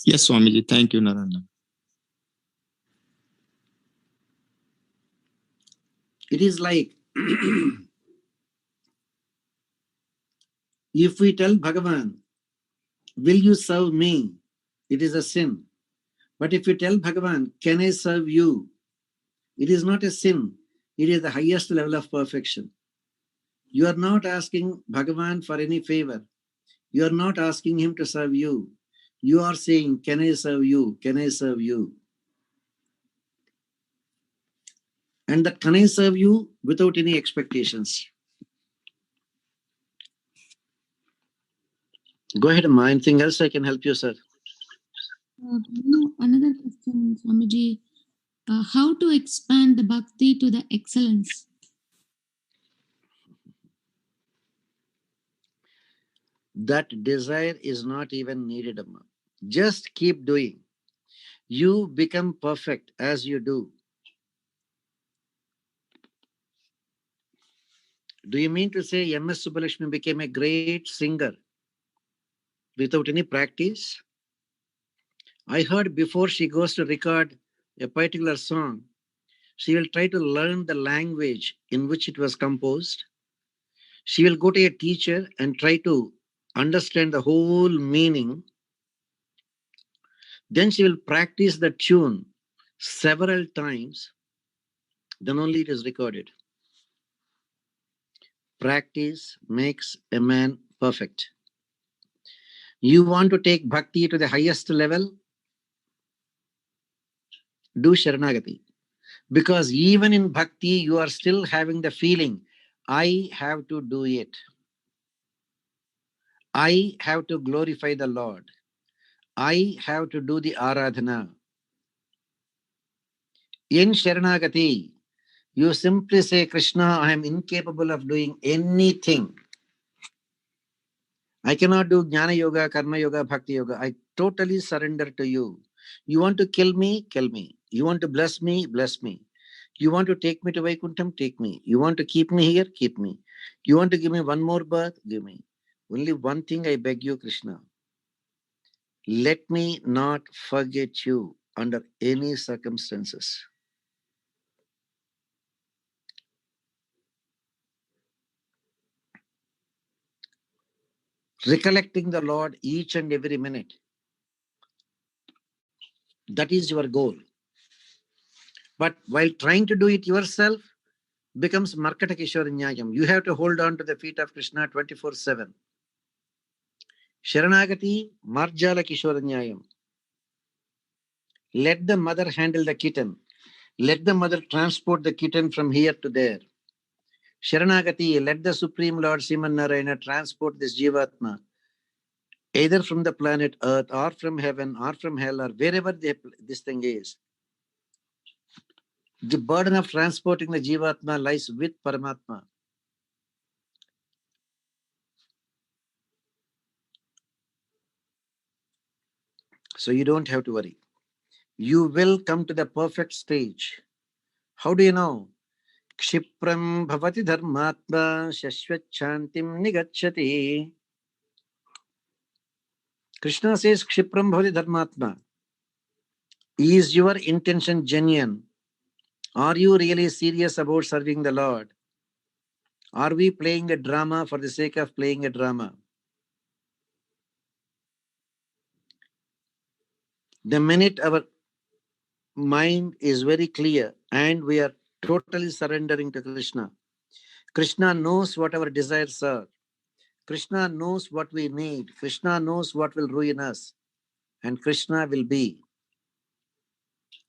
Yes, Swamiji. Thank you, Narayana. It is like if we tell Bhagavan, will you serve me? It is a sin. But if you tell Bhagavan, can I serve you? It is not a sin. It is the highest level of perfection. You are not asking Bhagavan for any favor. You are not asking him to serve you. You are saying, can I serve you? Can I serve you? And that can I serve you without any expectations. Go ahead, Amma. Anything else I can help you, sir? Another question, Swamiji. How to expand the bhakti to the excellence? That desire is not even needed, Amma. Just keep doing. You become perfect as you do. Do you mean to say M.S. Subbulakshmi became a great singer without any practice? I heard before she goes to record a particular song, she will try to learn the language in which it was composed. She will go to a teacher and try to understand the whole meaning. Then she will practice the tune several times, then only it is recorded. Practice makes a man perfect. You want to take bhakti to the highest level? Do Sharanagati. Because even in bhakti, you are still having the feeling, I have to do it. I have to glorify the Lord. I have to do the aradhana. In Sharanagati, you simply say, Krishna, I am incapable of doing anything. I cannot do Jnana Yoga, Karma Yoga, Bhakti Yoga. I totally surrender to you. You want to kill me? Kill me. You want to bless me? Bless me. You want to take me to Vaikuntham? Take me. You want to keep me here? Keep me. You want to give me one more birth? Give me. Only one thing I beg you, Krishna. Let me not forget you under any circumstances. Recollecting the Lord each and every minute. That is your goal. But while trying to do it yourself, becomes Markata Kishore Nyayam. You have to hold on to the feet of Krishna 24/7. Sharanagati, Marjala Kishore Nyayam. Let the mother handle the kitten. Let the mother transport the kitten from here to there. Sharanagati, let the Supreme Lord Sriman Narayana transport this Jivatma, either from the planet Earth or from heaven or from hell or wherever this thing is. The burden of transporting the Jivatma lies with Paramatma. So you don't have to worry. You will come to the perfect stage. How do you know? Kshipram bhavati dharmatma shashvachantim nigacchati. Krishna says, Kshipram bhavati dharmatma. Is your intention genuine? Are you really serious about serving the Lord? Are we playing a drama for the sake of playing a drama? The minute our mind is very clear and we are totally surrendering to Krishna, Krishna knows what our desires are. Krishna knows what we need. Krishna knows what will ruin us. And Krishna will be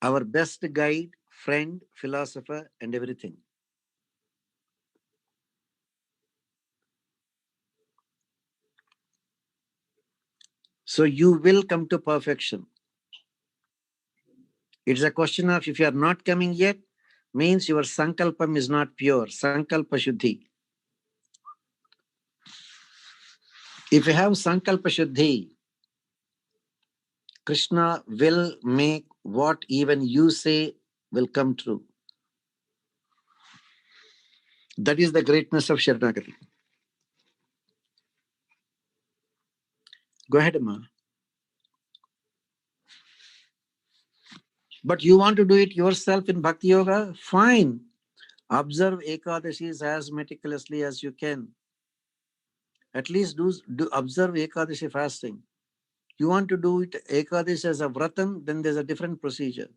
our best guide, friend, philosopher, and everything. So you will come to perfection. It's a question of if you are not coming yet, means your sankalpam is not pure. Sankalpa shuddhi. If you have sankalpa shuddhi, Krishna will make what even you say will come true. That is the greatness of Sharanagati. Go ahead, Amma. But you want to do it yourself in Bhakti Yoga? Fine. Observe Ekadashis as meticulously as you can. At least do observe Ekadashi fasting. You want to do it Ekadashi as a vratam, then there's a different procedure.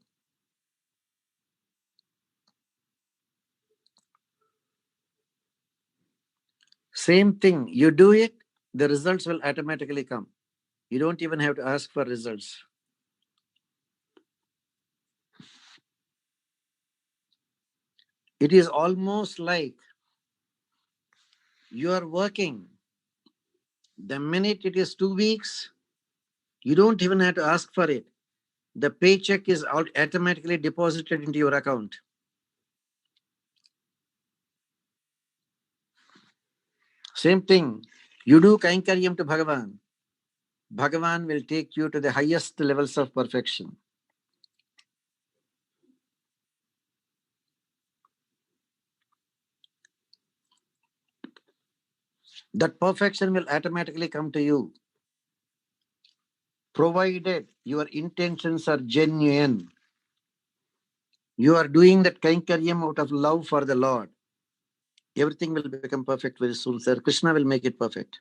Same thing. You do it, the results will automatically come. You don't even have to ask for results. It is almost like you are working. The minute it is 2 weeks, you don't even have to ask for it. The paycheck is automatically deposited into your account. Same thing. You do Kainkaryam to Bhagavan. Bhagavan will take you to the highest levels of perfection. That perfection will automatically come to you, provided your intentions are genuine. You are doing that Kainkaryam out of love for the Lord. Everything will become perfect very soon, sir. Krishna will make it perfect.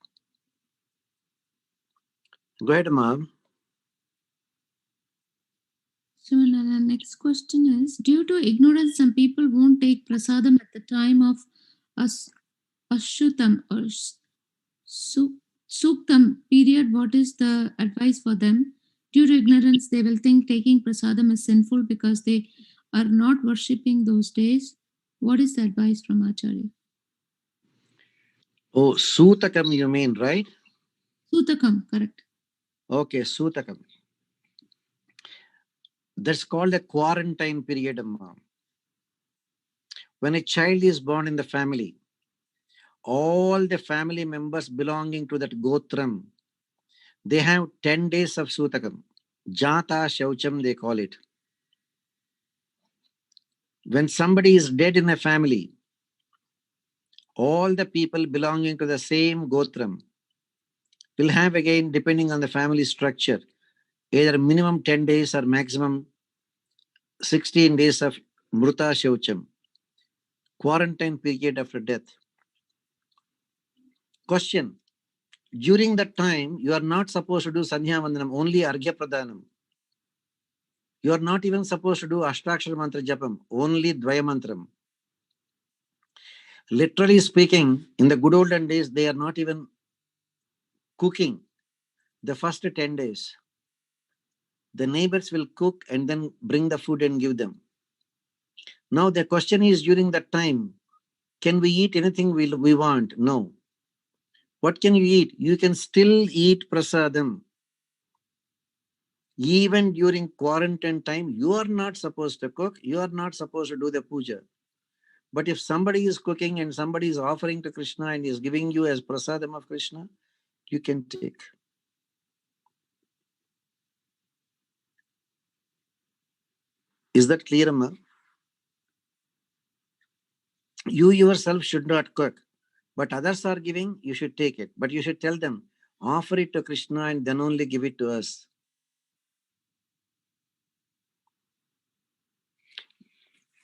Go ahead, ma'am. Sriman Narayana, next question is, due to ignorance, some people won't take prasadam at the time of Ashutam or Suktam period. What is the advice for them? Due to ignorance, they will think taking prasadam is sinful because they are not worshipping those days. What is the advice from Acharya? Oh, Sutakam you mean, right? Sutakam, correct. Okay, Sutakam. That's called a quarantine period, Amma. When a child is born in the family, all the family members belonging to that Gotram, they have 10 days of Sutakam. Jata Shaucham, they call it. When somebody is dead in a family, all the people belonging to the same Gotram will have, again, depending on the family structure, either minimum 10 days or maximum 16 days of Mruta Shaucham, quarantine period after death. Question. During that time, you are not supposed to do Sandhya Vandanam, only Arghya Pradhanam. You are not even supposed to do Ashtakshara Mantra Japam, only Dvaya Mantram. Literally speaking, in the good olden days, they are not even cooking the first 10 days. The neighbors will cook and then bring the food and give them. Now the question is, during that time, can we eat anything we want? No. What can you eat? You can still eat prasadam. Even during quarantine time, you are not supposed to cook. You are not supposed to do the puja. But if somebody is cooking and somebody is offering to Krishna and is giving you as prasadam of Krishna, you can take. Is that clear, Amma? You yourself should not cook, but others are giving, you should take it. But you should tell them, offer it to Krishna and then only give it to us.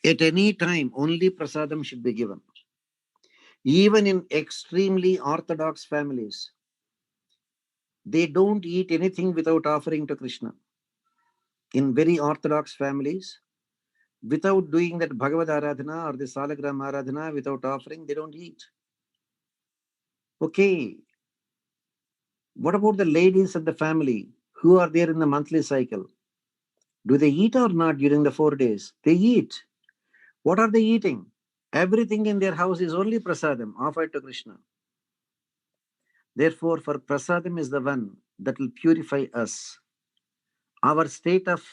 At any time, only prasadam should be given. Even in extremely orthodox families, they don't eat anything without offering to Krishna. In very orthodox families, without doing that Bhagavad Aradhana or the Salagram Aradhana, without offering, they don't eat. Okay. What about the ladies of the family who are there in the monthly cycle? Do they eat or not during the 4 days? They eat. What are they eating? Everything in their house is only prasadam offered to Krishna. Therefore, for prasadam is the one that will purify us. Our state of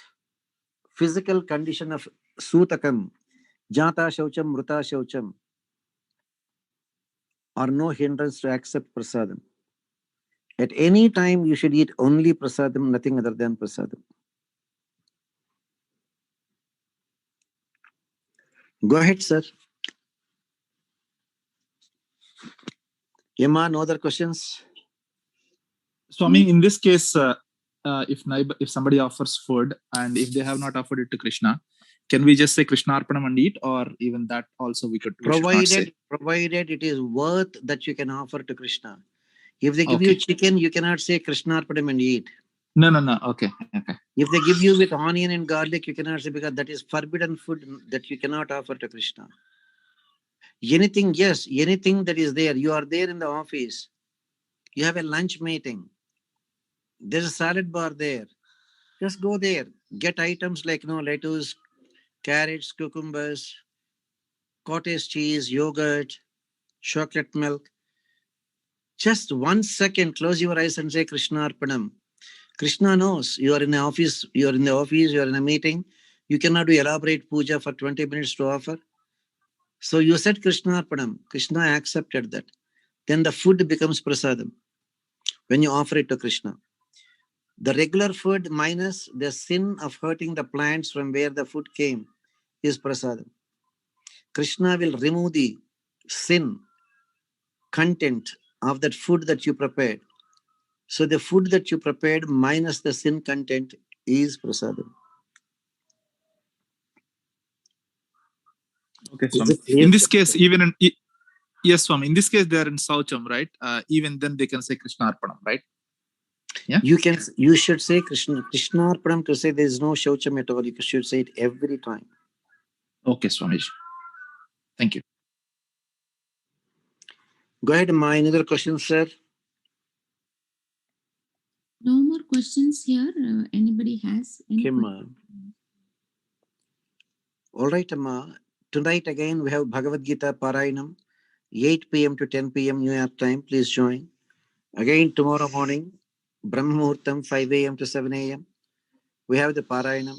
physical condition of sutakam, jata shaucham, mruta shaucham, are no hindrance to accept prasadam. At any time, you should eat only prasadam, nothing other than prasadam. Go ahead, sir. Yama, no other questions? Swami, in this case, if somebody offers food and if they have not offered it to Krishna, can we just say Krishna Arpanam and eat, or even that also we should not say? Provided it is worth that you can offer to Krishna. If they give you chicken, you cannot say Krishna Arpanam and eat. No. Okay. If they give you with onion and garlic, you cannot say, because that is forbidden food that you cannot offer to Krishna. Anything, yes, anything that is there. You are there in the office. You have a lunch meeting. There's a salad bar there. Just go there. Get items like lettuce, carrots, cucumbers, cottage cheese, yogurt, chocolate milk. Just 1 second, close your eyes and say Krishna Arpanam. Krishna knows you are in the office, you are in a meeting. You cannot do elaborate puja for 20 minutes to offer. So you said Krishna Arpanam. Krishna accepted that. Then the food becomes prasadam when you offer it to Krishna. The regular food minus the sin of hurting the plants from where the food came is prasadam. Krishna will remove the sin content of that food that you prepared. So the food that you prepared minus the sin content is prasadam. Okay, Swami. In this case, yes, Swami. In this case, they are in Saucham, right? Even then, they can say Krishna Arpanam, right? Yeah. You should say Krishnarpanam to say there is no shaucham at all. You should say it every time. Okay, Swamiji. Thank you. Go ahead, Ma. Any other questions, sir? No more questions here. Anybody has any Okay, Ma. questions? All right, Amma. Tonight again we have Bhagavad Gita Parayanam, 8 p.m. to 10 p.m. New York time. Please join. Again tomorrow morning, Brahma Muhurtam, 5 a.m. to 7 a.m. We have the Parayanam.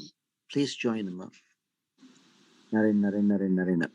Please join, Amma. Narayana.